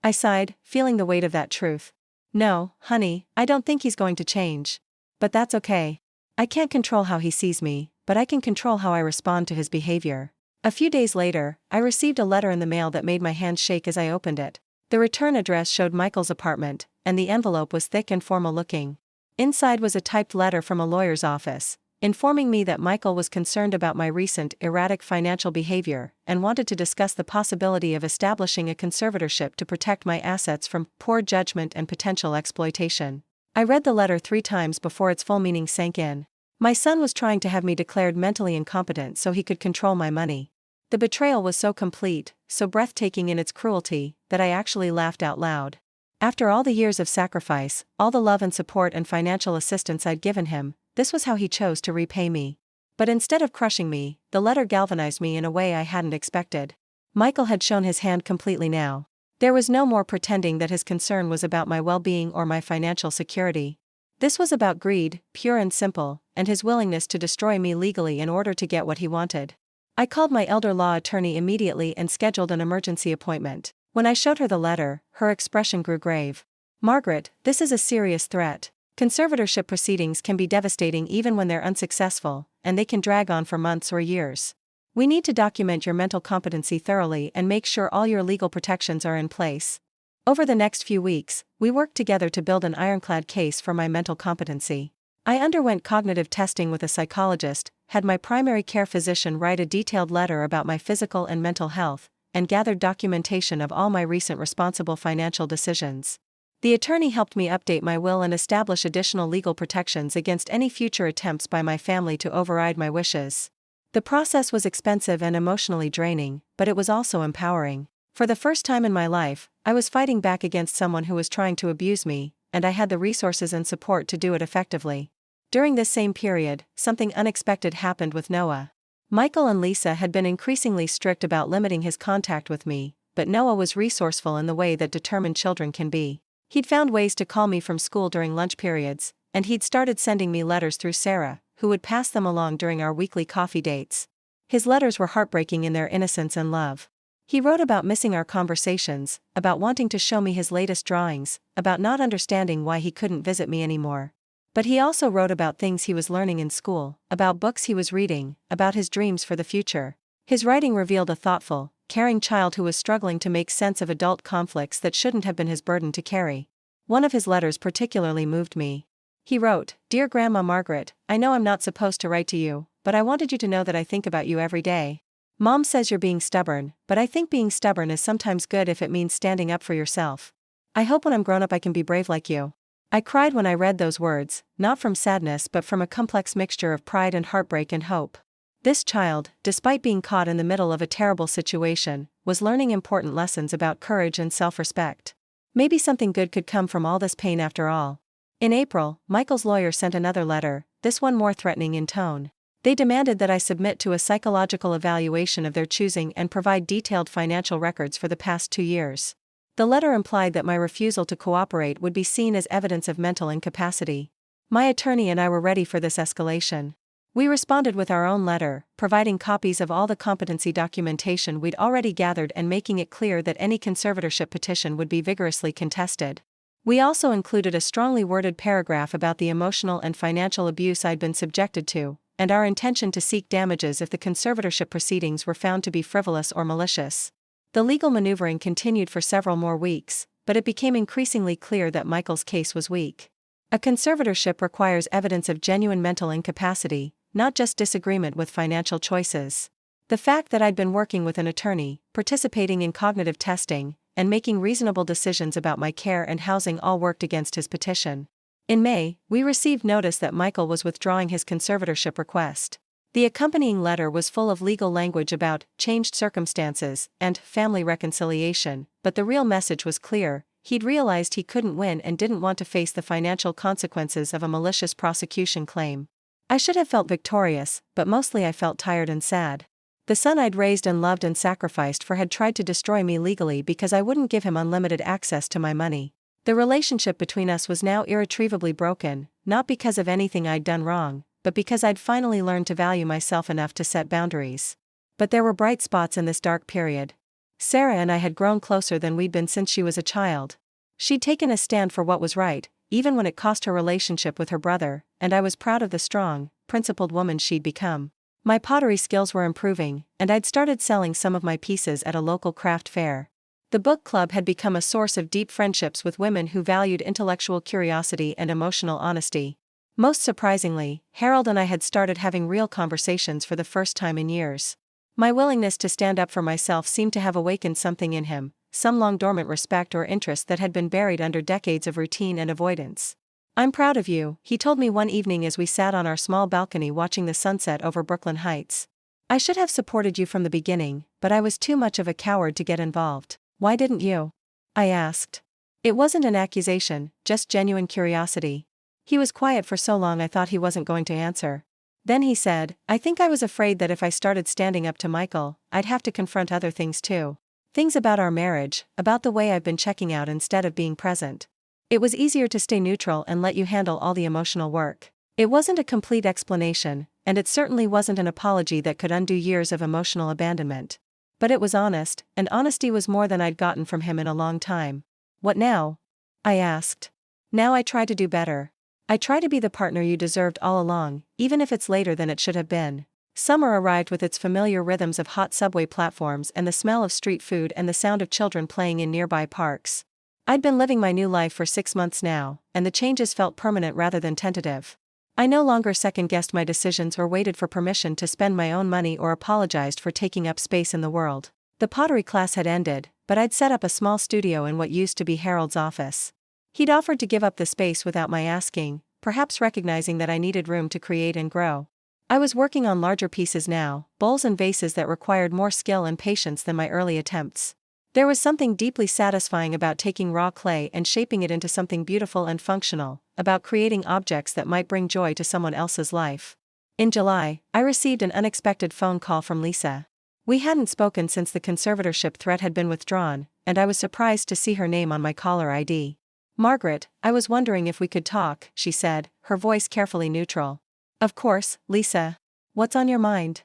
I sighed, feeling the weight of that truth. "No, honey, I don't think he's going to change. But that's okay. I can't control how he sees me, but I can control how I respond to his behavior." A few days later, I received a letter in the mail that made my hands shake as I opened it. The return address showed Michael's apartment, and the envelope was thick and formal looking. Inside was a typed letter from a lawyer's office, informing me that Michael was concerned about my recent erratic financial behavior and wanted to discuss the possibility of establishing a conservatorship to protect my assets from poor judgment and potential exploitation. I read the letter 3 times before its full meaning sank in. My son was trying to have me declared mentally incompetent so he could control my money. The betrayal was so complete, so breathtaking in its cruelty, that I actually laughed out loud. After all the years of sacrifice, all the love and support and financial assistance I'd given him, this was how he chose to repay me. But instead of crushing me, the letter galvanized me in a way I hadn't expected. Michael had shown his hand completely now. There was no more pretending that his concern was about my well-being or my financial security. This was about greed, pure and simple, and his willingness to destroy me legally in order to get what he wanted. I called my elder law attorney immediately and scheduled an emergency appointment. When I showed her the letter, her expression grew grave. "Margaret, this is a serious threat. Conservatorship proceedings can be devastating even when they're unsuccessful, and they can drag on for months or years. We need to document your mental competency thoroughly and make sure all your legal protections are in place." Over the next few weeks, we worked together to build an ironclad case for my mental competency. I underwent cognitive testing with a psychologist, had my primary care physician write a detailed letter about my physical and mental health, and gathered documentation of all my recent responsible financial decisions. The attorney helped me update my will and establish additional legal protections against any future attempts by my family to override my wishes. The process was expensive and emotionally draining, but it was also empowering. For the first time in my life, I was fighting back against someone who was trying to abuse me, and I had the resources and support to do it effectively. During this same period, something unexpected happened with Noah. Michael and Lisa had been increasingly strict about limiting his contact with me, but Noah was resourceful in the way that determined children can be. He'd found ways to call me from school during lunch periods, and he'd started sending me letters through Sarah, who would pass them along during our weekly coffee dates. His letters were heartbreaking in their innocence and love. He wrote about missing our conversations, about wanting to show me his latest drawings, about not understanding why he couldn't visit me anymore. But he also wrote about things he was learning in school, about books he was reading, about his dreams for the future. His writing revealed a thoughtful, caring child who was struggling to make sense of adult conflicts that shouldn't have been his burden to carry. One of his letters particularly moved me. He wrote, "Dear Grandma Margaret, I know I'm not supposed to write to you, but I wanted you to know that I think about you every day. Mom says you're being stubborn, but I think being stubborn is sometimes good if it means standing up for yourself. I hope when I'm grown up I can be brave like you." I cried when I read those words, not from sadness but from a complex mixture of pride and heartbreak and hope. This child, despite being caught in the middle of a terrible situation, was learning important lessons about courage and self-respect. Maybe something good could come from all this pain after all. In April, Michael's lawyer sent another letter, this one more threatening in tone. They demanded that I submit to a psychological evaluation of their choosing and provide detailed financial records for the past 2 years. The letter implied that my refusal to cooperate would be seen as evidence of mental incapacity. My attorney and I were ready for this escalation. We responded with our own letter, providing copies of all the competency documentation we'd already gathered and making it clear that any conservatorship petition would be vigorously contested. We also included a strongly worded paragraph about the emotional and financial abuse I'd been subjected to, and our intention to seek damages if the conservatorship proceedings were found to be frivolous or malicious. The legal maneuvering continued for several more weeks, but it became increasingly clear that Michael's case was weak. A conservatorship requires evidence of genuine mental incapacity, not just disagreement with financial choices. The fact that I'd been working with an attorney, participating in cognitive testing, and making reasonable decisions about my care and housing all worked against his petition. In May, we received notice that Michael was withdrawing his conservatorship request. The accompanying letter was full of legal language about changed circumstances and family reconciliation, but the real message was clear: he'd realized he couldn't win and didn't want to face the financial consequences of a malicious prosecution claim. I should have felt victorious, but mostly I felt tired and sad. The son I'd raised and loved and sacrificed for had tried to destroy me legally because I wouldn't give him unlimited access to my money. The relationship between us was now irretrievably broken, not because of anything I'd done wrong, but because I'd finally learned to value myself enough to set boundaries. But there were bright spots in this dark period. Sarah and I had grown closer than we'd been since she was a child. She'd taken a stand for what was right, even when it cost her relationship with her brother, and I was proud of the strong, principled woman she'd become. My pottery skills were improving, and I'd started selling some of my pieces at a local craft fair. The book club had become a source of deep friendships with women who valued intellectual curiosity and emotional honesty. Most surprisingly, Harold and I had started having real conversations for the first time in years. My willingness to stand up for myself seemed to have awakened something in him, some long-dormant respect or interest that had been buried under decades of routine and avoidance. "I'm proud of you," he told me one evening as we sat on our small balcony watching the sunset over Brooklyn Heights. "I should have supported you from the beginning, but I was too much of a coward to get involved. Why didn't you?" I asked. It wasn't an accusation, just genuine curiosity. He was quiet for so long I thought he wasn't going to answer. Then he said, "I think I was afraid that if I started standing up to Michael, I'd have to confront other things too. Things about our marriage, about the way I've been checking out instead of being present. It was easier to stay neutral and let you handle all the emotional work." It wasn't a complete explanation, and it certainly wasn't an apology that could undo years of emotional abandonment. But it was honest, and honesty was more than I'd gotten from him in a long time. "What now?" I asked. "Now I try to do better. I try to be the partner you deserved all along, even if it's later than it should have been." Summer arrived with its familiar rhythms of hot subway platforms and the smell of street food and the sound of children playing in nearby parks. I'd been living my new life for 6 months now, and the changes felt permanent rather than tentative. I no longer second-guessed my decisions or waited for permission to spend my own money or apologized for taking up space in the world. The pottery class had ended, but I'd set up a small studio in what used to be Harold's office. He'd offered to give up the space without my asking, perhaps recognizing that I needed room to create and grow. I was working on larger pieces now, bowls and vases that required more skill and patience than my early attempts. There was something deeply satisfying about taking raw clay and shaping it into something beautiful and functional, about creating objects that might bring joy to someone else's life. In July, I received an unexpected phone call from Lisa. We hadn't spoken since the conservatorship threat had been withdrawn, and I was surprised to see her name on my caller ID. "Margaret, I was wondering if we could talk," she said, her voice carefully neutral. "Of course, Lisa. What's on your mind?"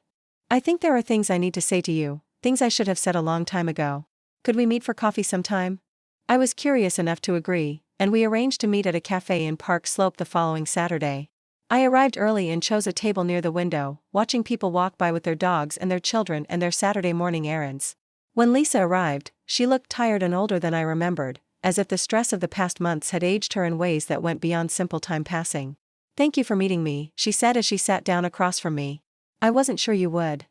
"I think there are things I need to say to you, things I should have said a long time ago. Could we meet for coffee sometime?" I was curious enough to agree, and we arranged to meet at a cafe in Park Slope the following Saturday. I arrived early and chose a table near the window, watching people walk by with their dogs and their children and their Saturday morning errands. When Lisa arrived, she looked tired and older than I remembered, as if the stress of the past months had aged her in ways that went beyond simple time passing. "Thank you for meeting me," she said as she sat down across from me. "I wasn't sure you would."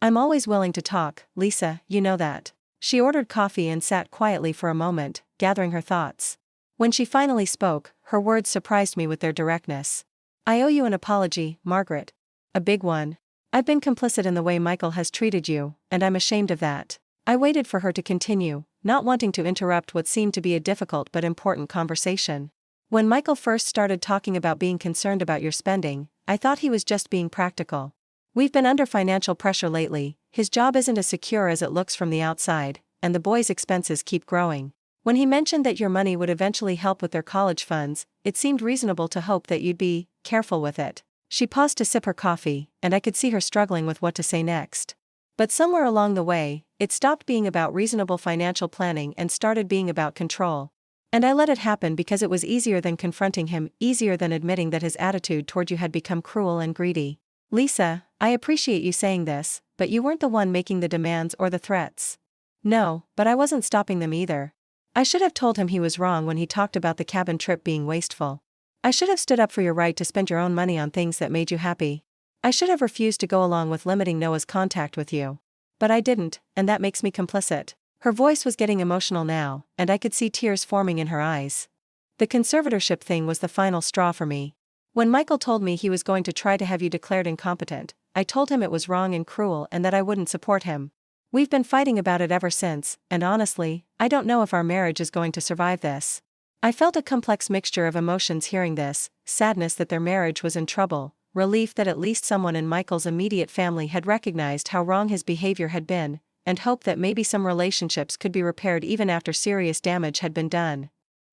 "I'm always willing to talk, Lisa, you know that." She ordered coffee and sat quietly for a moment, gathering her thoughts. When she finally spoke, her words surprised me with their directness. "I owe you an apology, Margaret. A big one. I've been complicit in the way Michael has treated you, and I'm ashamed of that." I waited for her to continue, not wanting to interrupt what seemed to be a difficult but important conversation. "When Michael first started talking about being concerned about your spending, I thought he was just being practical. We've been under financial pressure lately, his job isn't as secure as it looks from the outside, and the boys' expenses keep growing. When he mentioned that your money would eventually help with their college funds, it seemed reasonable to hope that you'd be careful with it. She paused to sip her coffee, and I could see her struggling with what to say next. But somewhere along the way, it stopped being about reasonable financial planning and started being about control. And I let it happen because it was easier than confronting him, easier than admitting that his attitude toward you had become cruel and greedy. Lisa, I appreciate you saying this, but you weren't the one making the demands or the threats. No, but I wasn't stopping them either. I should have told him he was wrong when he talked about the cabin trip being wasteful. I should have stood up for your right to spend your own money on things that made you happy. I should have refused to go along with limiting Noah's contact with you. But I didn't, and that makes me complicit. Her voice was getting emotional now, and I could see tears forming in her eyes. The conservatorship thing was the final straw for me. When Michael told me he was going to try to have you declared incompetent, I told him it was wrong and cruel and that I wouldn't support him. We've been fighting about it ever since, and honestly, I don't know if our marriage is going to survive this. I felt a complex mixture of emotions hearing this: sadness that their marriage was in trouble, relief that at least someone in Michael's immediate family had recognized how wrong his behavior had been, and hope that maybe some relationships could be repaired even after serious damage had been done.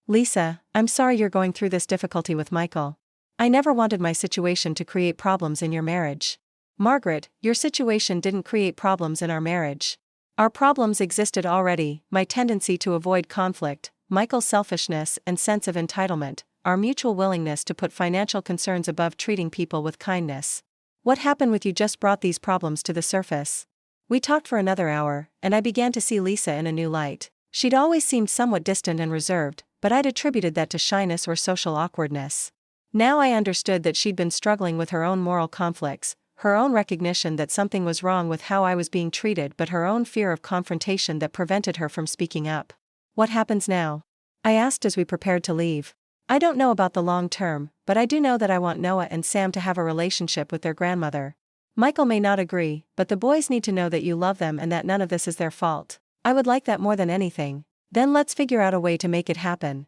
Lisa, I'm sorry you're going through this difficulty with Michael. I never wanted my situation to create problems in your marriage. Margaret, your situation didn't create problems in our marriage. Our problems existed already: my tendency to avoid conflict, Michael's selfishness and sense of entitlement, our mutual willingness to put financial concerns above treating people with kindness. What happened with you just brought these problems to the surface. We talked for another hour, and I began to see Lisa in a new light. She'd always seemed somewhat distant and reserved, but I'd attributed that to shyness or social awkwardness. Now I understood that she'd been struggling with her own moral conflicts, her own recognition that something was wrong with how I was being treated, but her own fear of confrontation that prevented her from speaking up. What happens now? I asked as we prepared to leave. I don't know about the long term, but I do know that I want Noah and Sam to have a relationship with their grandmother. Michael may not agree, but the boys need to know that you love them and that none of this is their fault. I would like that more than anything. Then let's figure out a way to make it happen.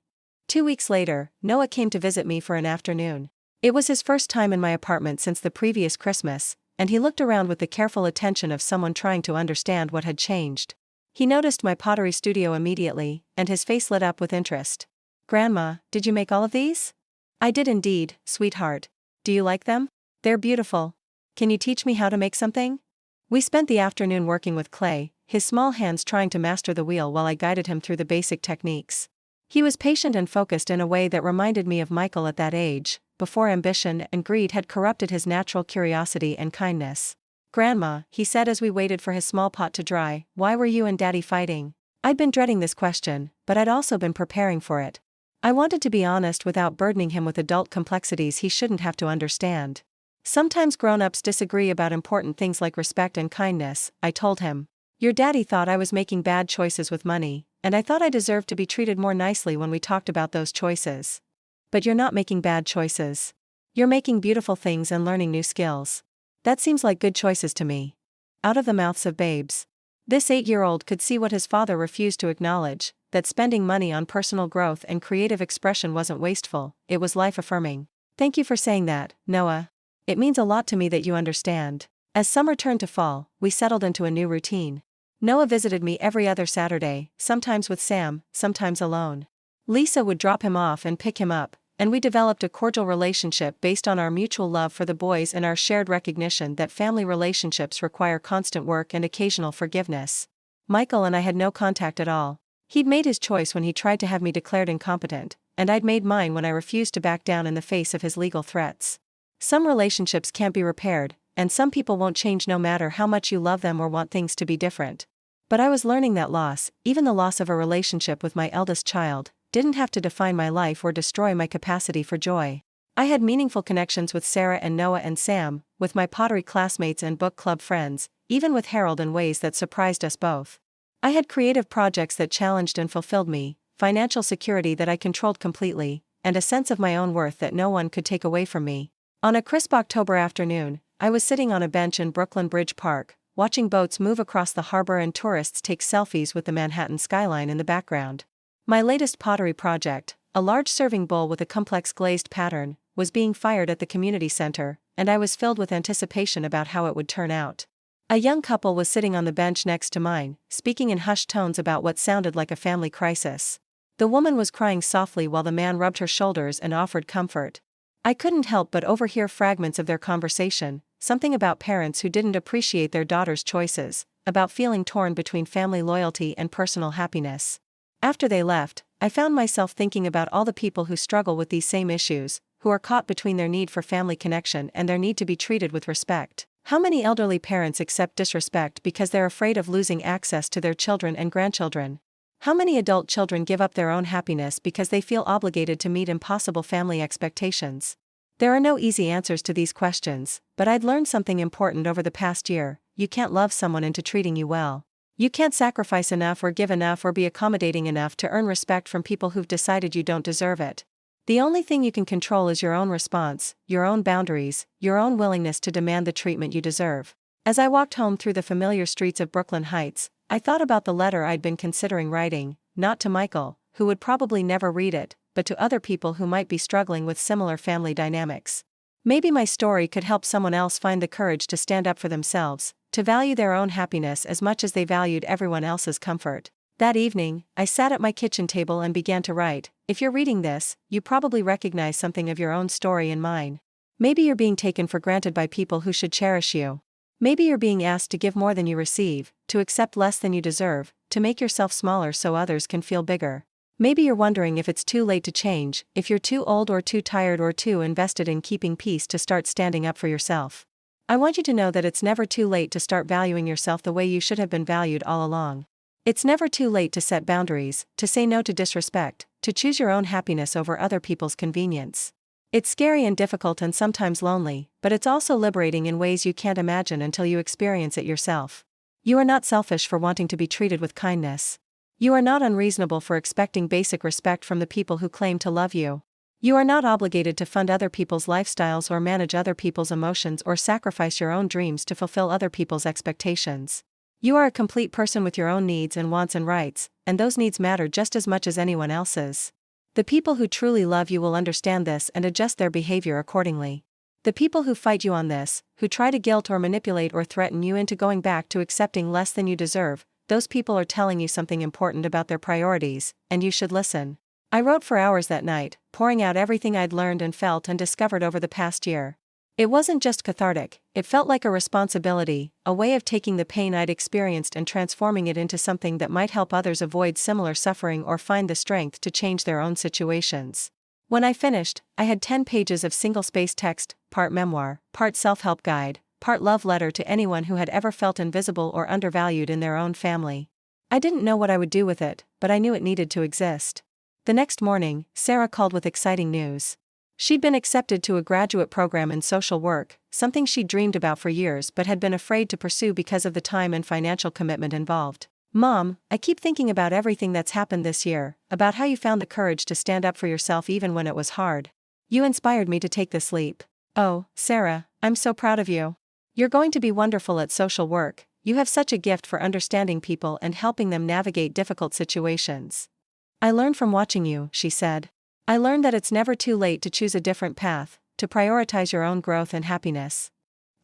2 weeks later, Noah came to visit me for an afternoon. It was his first time in my apartment since the previous Christmas, and he looked around with the careful attention of someone trying to understand what had changed. He noticed my pottery studio immediately, and his face lit up with interest. Grandma, did you make all of these? I did indeed, sweetheart. Do you like them? They're beautiful. Can you teach me how to make something? We spent the afternoon working with clay, his small hands trying to master the wheel while I guided him through the basic techniques. He was patient and focused in a way that reminded me of Michael at that age, before ambition and greed had corrupted his natural curiosity and kindness. Grandma, he said as we waited for his small pot to dry, why were you and Daddy fighting? I'd been dreading this question, but I'd also been preparing for it. I wanted to be honest without burdening him with adult complexities he shouldn't have to understand. Sometimes grown-ups disagree about important things like respect and kindness, I told him. Your daddy thought I was making bad choices with money, and I thought I deserved to be treated more nicely when we talked about those choices. But you're not making bad choices. You're making beautiful things and learning new skills. That seems like good choices to me. Out of the mouths of babes. This 8-year-old could see what his father refused to acknowledge, that spending money on personal growth and creative expression wasn't wasteful, it was life-affirming. Thank you for saying that, Noah. It means a lot to me that you understand. As summer turned to fall, we settled into a new routine. Noah visited me every other Saturday, sometimes with Sam, sometimes alone. Lisa would drop him off and pick him up, and we developed a cordial relationship based on our mutual love for the boys and our shared recognition that family relationships require constant work and occasional forgiveness. Michael and I had no contact at all. He'd made his choice when he tried to have me declared incompetent, and I'd made mine when I refused to back down in the face of his legal threats. Some relationships can't be repaired, and some people won't change no matter how much you love them or want things to be different. But I was learning that loss, even the loss of a relationship with my eldest child, didn't have to define my life or destroy my capacity for joy. I had meaningful connections with Sarah and Noah and Sam, with my pottery classmates and book club friends, even with Harold in ways that surprised us both. I had creative projects that challenged and fulfilled me, financial security that I controlled completely, and a sense of my own worth that no one could take away from me. On a crisp October afternoon, I was sitting on a bench in Brooklyn Bridge Park, watching boats move across the harbor and tourists take selfies with the Manhattan skyline in the background. My latest pottery project, a large serving bowl with a complex glazed pattern, was being fired at the community center, and I was filled with anticipation about how it would turn out. A young couple was sitting on the bench next to mine, speaking in hushed tones about what sounded like a family crisis. The woman was crying softly while the man rubbed her shoulders and offered comfort. I couldn't help but overhear fragments of their conversation, something about parents who didn't appreciate their daughter's choices, about feeling torn between family loyalty and personal happiness. After they left, I found myself thinking about all the people who struggle with these same issues, who are caught between their need for family connection and their need to be treated with respect. How many elderly parents accept disrespect because they're afraid of losing access to their children and grandchildren? How many adult children give up their own happiness because they feel obligated to meet impossible family expectations? There are no easy answers to these questions, but I'd learned something important over the past year: you can't love someone into treating you well. You can't sacrifice enough or give enough or be accommodating enough to earn respect from people who've decided you don't deserve it. The only thing you can control is your own response, your own boundaries, your own willingness to demand the treatment you deserve. As I walked home through the familiar streets of Brooklyn Heights, I thought about the letter I'd been considering writing, not to Michael, who would probably never read it, but to other people who might be struggling with similar family dynamics. Maybe my story could help someone else find the courage to stand up for themselves, to value their own happiness as much as they valued everyone else's comfort. That evening, I sat at my kitchen table and began to write. If you're reading this, you probably recognize something of your own story in mine. Maybe you're being taken for granted by people who should cherish you. Maybe you're being asked to give more than you receive, to accept less than you deserve, to make yourself smaller so others can feel bigger. Maybe you're wondering if it's too late to change, if you're too old or too tired or too invested in keeping peace to start standing up for yourself. I want you to know that it's never too late to start valuing yourself the way you should have been valued all along. It's never too late to set boundaries, to say no to disrespect, to choose your own happiness over other people's convenience. It's scary and difficult and sometimes lonely, but it's also liberating in ways you can't imagine until you experience it yourself. You are not selfish for wanting to be treated with kindness. You are not unreasonable for expecting basic respect from the people who claim to love you. You are not obligated to fund other people's lifestyles or manage other people's emotions or sacrifice your own dreams to fulfill other people's expectations. You are a complete person with your own needs and wants and rights, and those needs matter just as much as anyone else's. The people who truly love you will understand this and adjust their behavior accordingly. The people who fight you on this, who try to guilt or manipulate or threaten you into going back to accepting less than you deserve, those people are telling you something important about their priorities, and you should listen. I wrote for hours that night, pouring out everything I'd learned and felt and discovered over the past year. It wasn't just cathartic, it felt like a responsibility, a way of taking the pain I'd experienced and transforming it into something that might help others avoid similar suffering or find the strength to change their own situations. When I finished, I had 10 pages of single-space text, part memoir, part self-help guide, part love letter to anyone who had ever felt invisible or undervalued in their own family. I didn't know what I would do with it, but I knew it needed to exist. The next morning, Sarah called with exciting news. She'd been accepted to a graduate program in social work, something she'd dreamed about for years but had been afraid to pursue because of the time and financial commitment involved. "Mom, I keep thinking about everything that's happened this year, about how you found the courage to stand up for yourself even when it was hard. You inspired me to take this leap. Oh, Sarah, I'm so proud of you. You're going to be wonderful at social work. You have such a gift for understanding people and helping them navigate difficult situations. I learned from watching you," she said. "I learned that it's never too late to choose a different path, to prioritize your own growth and happiness."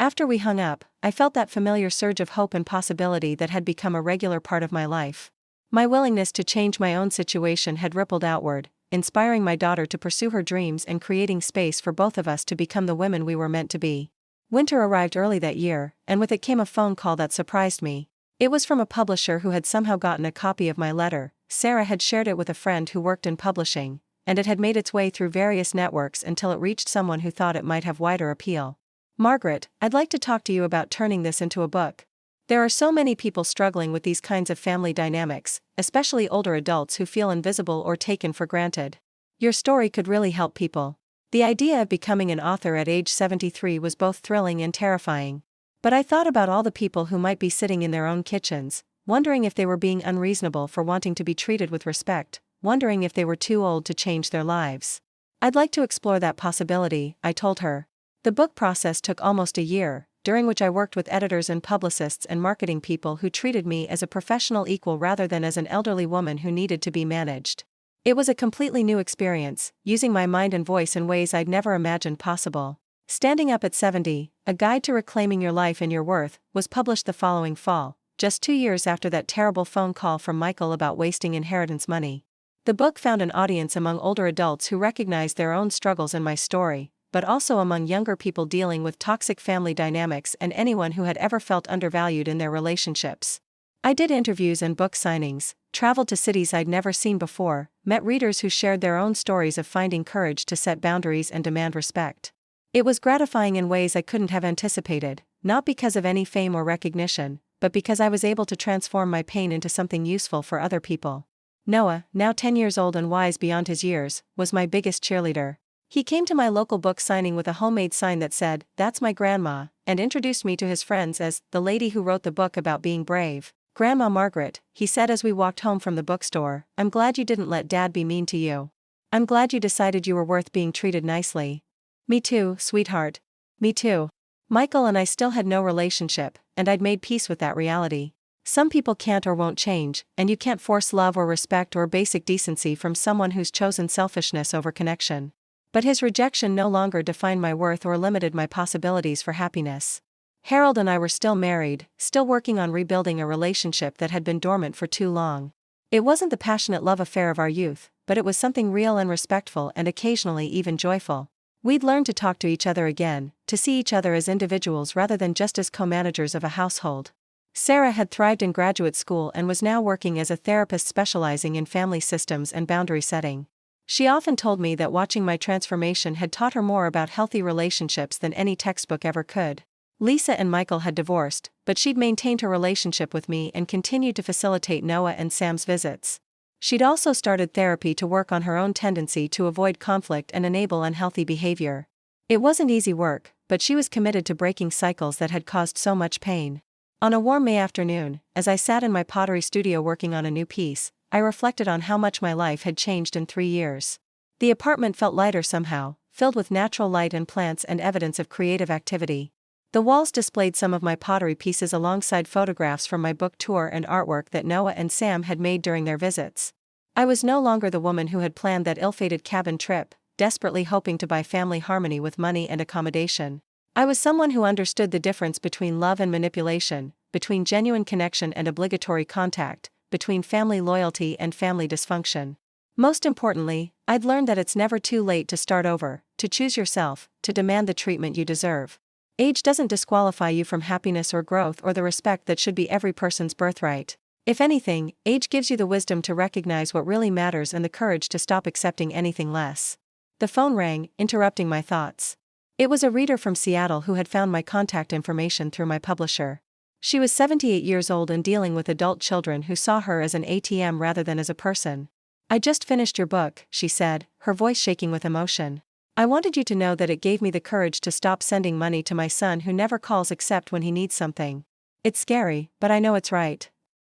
After we hung up, I felt that familiar surge of hope and possibility that had become a regular part of my life. My willingness to change my own situation had rippled outward, inspiring my daughter to pursue her dreams and creating space for both of us to become the women we were meant to be. Winter arrived early that year, and with it came a phone call that surprised me. It was from a publisher who had somehow gotten a copy of my letter. Sarah had shared it with a friend who worked in publishing, and it had made its way through various networks until it reached someone who thought it might have wider appeal. "Margaret, I'd like to talk to you about turning this into a book. There are so many people struggling with these kinds of family dynamics, especially older adults who feel invisible or taken for granted. Your story could really help people." The idea of becoming an author at age 73 was both thrilling and terrifying. But I thought about all the people who might be sitting in their own kitchens, wondering if they were being unreasonable for wanting to be treated with respect, wondering if they were too old to change their lives. "I'd like to explore that possibility," I told her. The book process took almost a year, during which I worked with editors and publicists and marketing people who treated me as a professional equal rather than as an elderly woman who needed to be managed. It was a completely new experience, using my mind and voice in ways I'd never imagined possible. Standing Up at 70, A Guide to Reclaiming Your Life and Your Worth, was published the following fall, just 2 years after that terrible phone call from Michael about wasting inheritance money. The book found an audience among older adults who recognized their own struggles in my story, but also among younger people dealing with toxic family dynamics and anyone who had ever felt undervalued in their relationships. I did interviews and book signings, traveled to cities I'd never seen before, met readers who shared their own stories of finding courage to set boundaries and demand respect. It was gratifying in ways I couldn't have anticipated, not because of any fame or recognition, but because I was able to transform my pain into something useful for other people. Noah, now 10 years old and wise beyond his years, was my biggest cheerleader. He came to my local book signing with a homemade sign that said, "That's my grandma," and introduced me to his friends as the lady who wrote the book about being brave. "Grandma Margaret," he said as we walked home from the bookstore, "I'm glad you didn't let Dad be mean to you. I'm glad you decided you were worth being treated nicely." "Me too, sweetheart. Me too." Michael and I still had no relationship, and I'd made peace with that reality. Some people can't or won't change, and you can't force love or respect or basic decency from someone who's chosen selfishness over connection. But his rejection no longer defined my worth or limited my possibilities for happiness. Harold and I were still married, still working on rebuilding a relationship that had been dormant for too long. It wasn't the passionate love affair of our youth, but it was something real and respectful and occasionally even joyful. We'd learned to talk to each other again, to see each other as individuals rather than just as co-managers of a household. Sarah had thrived in graduate school and was now working as a therapist specializing in family systems and boundary setting. She often told me that watching my transformation had taught her more about healthy relationships than any textbook ever could. Lisa and Michael had divorced, but she'd maintained her relationship with me and continued to facilitate Noah and Sam's visits. She'd also started therapy to work on her own tendency to avoid conflict and enable unhealthy behavior. It wasn't easy work, but she was committed to breaking cycles that had caused so much pain. On a warm May afternoon, as I sat in my pottery studio working on a new piece, I reflected on how much my life had changed in 3 years. The apartment felt lighter somehow, filled with natural light and plants and evidence of creative activity. The walls displayed some of my pottery pieces alongside photographs from my book tour and artwork that Noah and Sam had made during their visits. I was no longer the woman who had planned that ill-fated cabin trip, desperately hoping to buy family harmony with money and accommodation. I was someone who understood the difference between love and manipulation, between genuine connection and obligatory contact, between family loyalty and family dysfunction. Most importantly, I'd learned that it's never too late to start over, to choose yourself, to demand the treatment you deserve. Age doesn't disqualify you from happiness or growth or the respect that should be every person's birthright. If anything, age gives you the wisdom to recognize what really matters and the courage to stop accepting anything less. The phone rang, interrupting my thoughts. It was a reader from Seattle who had found my contact information through my publisher. She was 78 years old and dealing with adult children who saw her as an ATM rather than as a person. "I just finished your book," she said, her voice shaking with emotion. "I wanted you to know that it gave me the courage to stop sending money to my son who never calls except when he needs something. It's scary, but I know it's right."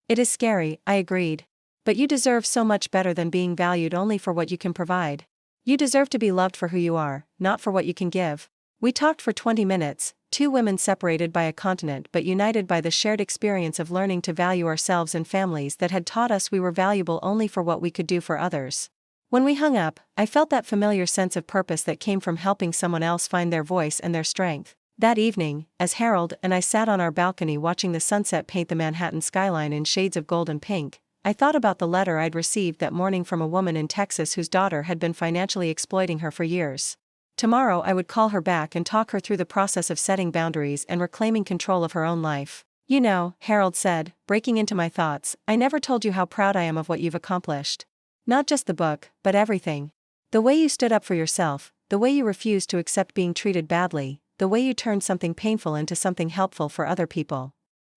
"It is scary," I agreed. "But you deserve so much better than being valued only for what you can provide. You deserve to be loved for who you are, not for what you can give." We talked for 20 minutes, two women separated by a continent but united by the shared experience of learning to value ourselves and families that had taught us we were valuable only for what we could do for others. When we hung up, I felt that familiar sense of purpose that came from helping someone else find their voice and their strength. That evening, as Harold and I sat on our balcony watching the sunset paint the Manhattan skyline in shades of gold and pink, I thought about the letter I'd received that morning from a woman in Texas whose daughter had been financially exploiting her for years. Tomorrow I would call her back and talk her through the process of setting boundaries and reclaiming control of her own life. "You know," Harold said, breaking into my thoughts, "I never told you how proud I am of what you've accomplished. Not just the book, but everything. The way you stood up for yourself, the way you refused to accept being treated badly, the way you turned something painful into something helpful for other people."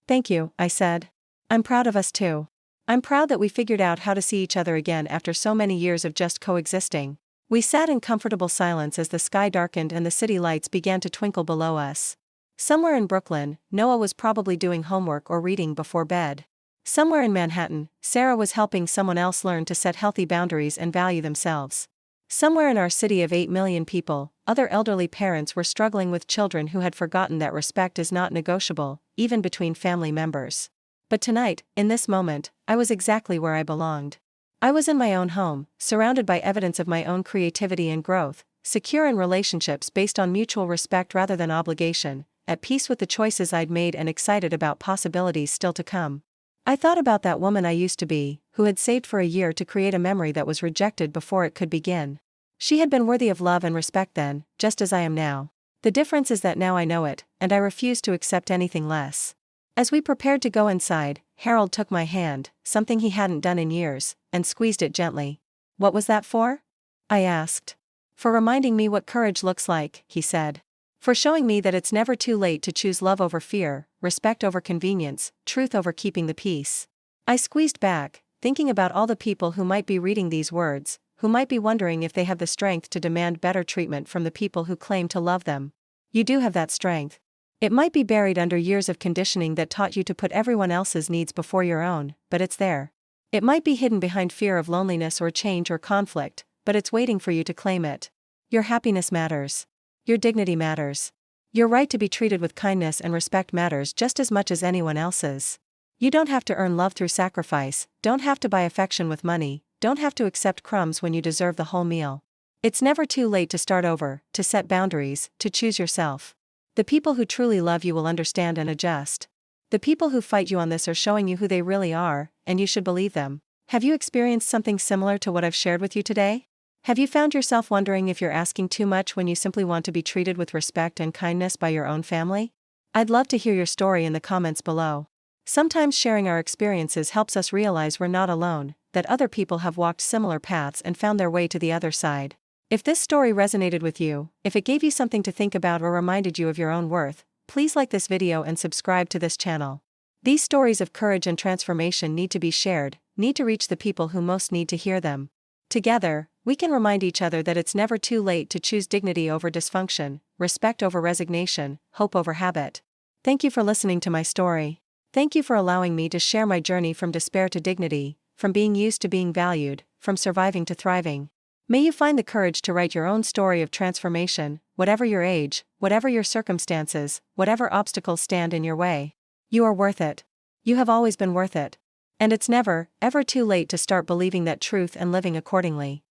"Thank you," I said. "I'm proud of us too. I'm proud that we figured out how to see each other again after so many years of just coexisting." We sat in comfortable silence as the sky darkened and the city lights began to twinkle below us. Somewhere in Brooklyn, Noah was probably doing homework or reading before bed. Somewhere in Manhattan, Sarah was helping someone else learn to set healthy boundaries and value themselves. Somewhere in our city of 8 million people, other elderly parents were struggling with children who had forgotten that respect is not negotiable, even between family members. But tonight, in this moment, I was exactly where I belonged. I was in my own home, surrounded by evidence of my own creativity and growth, secure in relationships based on mutual respect rather than obligation, at peace with the choices I'd made and excited about possibilities still to come. I thought about that woman I used to be, who had saved for a year to create a memory that was rejected before it could begin. She had been worthy of love and respect then, just as I am now. The difference is that now I know it, and I refuse to accept anything less. As we prepared to go inside, Harold took my hand, something he hadn't done in years, and squeezed it gently. "What was that for?" I asked. "For reminding me what courage looks like," he said. "For showing me that it's never too late to choose love over fear, respect over convenience, truth over keeping the peace." I squeezed back, thinking about all the people who might be reading these words, who might be wondering if they have the strength to demand better treatment from the people who claim to love them. You do have that strength. It might be buried under years of conditioning that taught you to put everyone else's needs before your own, but it's there. It might be hidden behind fear of loneliness or change or conflict, but it's waiting for you to claim it. Your happiness matters. Your dignity matters. Your right to be treated with kindness and respect matters just as much as anyone else's. You don't have to earn love through sacrifice, don't have to buy affection with money, don't have to accept crumbs when you deserve the whole meal. It's never too late to start over, to set boundaries, to choose yourself. The people who truly love you will understand and adjust. The people who fight you on this are showing you who they really are, and you should believe them. Have you experienced something similar to what I've shared with you today? Have you found yourself wondering if you're asking too much when you simply want to be treated with respect and kindness by your own family? I'd love to hear your story in the comments below. Sometimes sharing our experiences helps us realize we're not alone, that other people have walked similar paths and found their way to the other side. If this story resonated with you, if it gave you something to think about or reminded you of your own worth, please like this video and subscribe to this channel. These stories of courage and transformation need to be shared, need to reach the people who most need to hear them. Together, we can remind each other that it's never too late to choose dignity over dysfunction, respect over resignation, hope over habit. Thank you for listening to my story. Thank you for allowing me to share my journey from despair to dignity, from being used to being valued, from surviving to thriving. May you find the courage to write your own story of transformation, whatever your age, whatever your circumstances, whatever obstacles stand in your way. You are worth it. You have always been worth it. And it's never, ever too late to start believing that truth and living accordingly.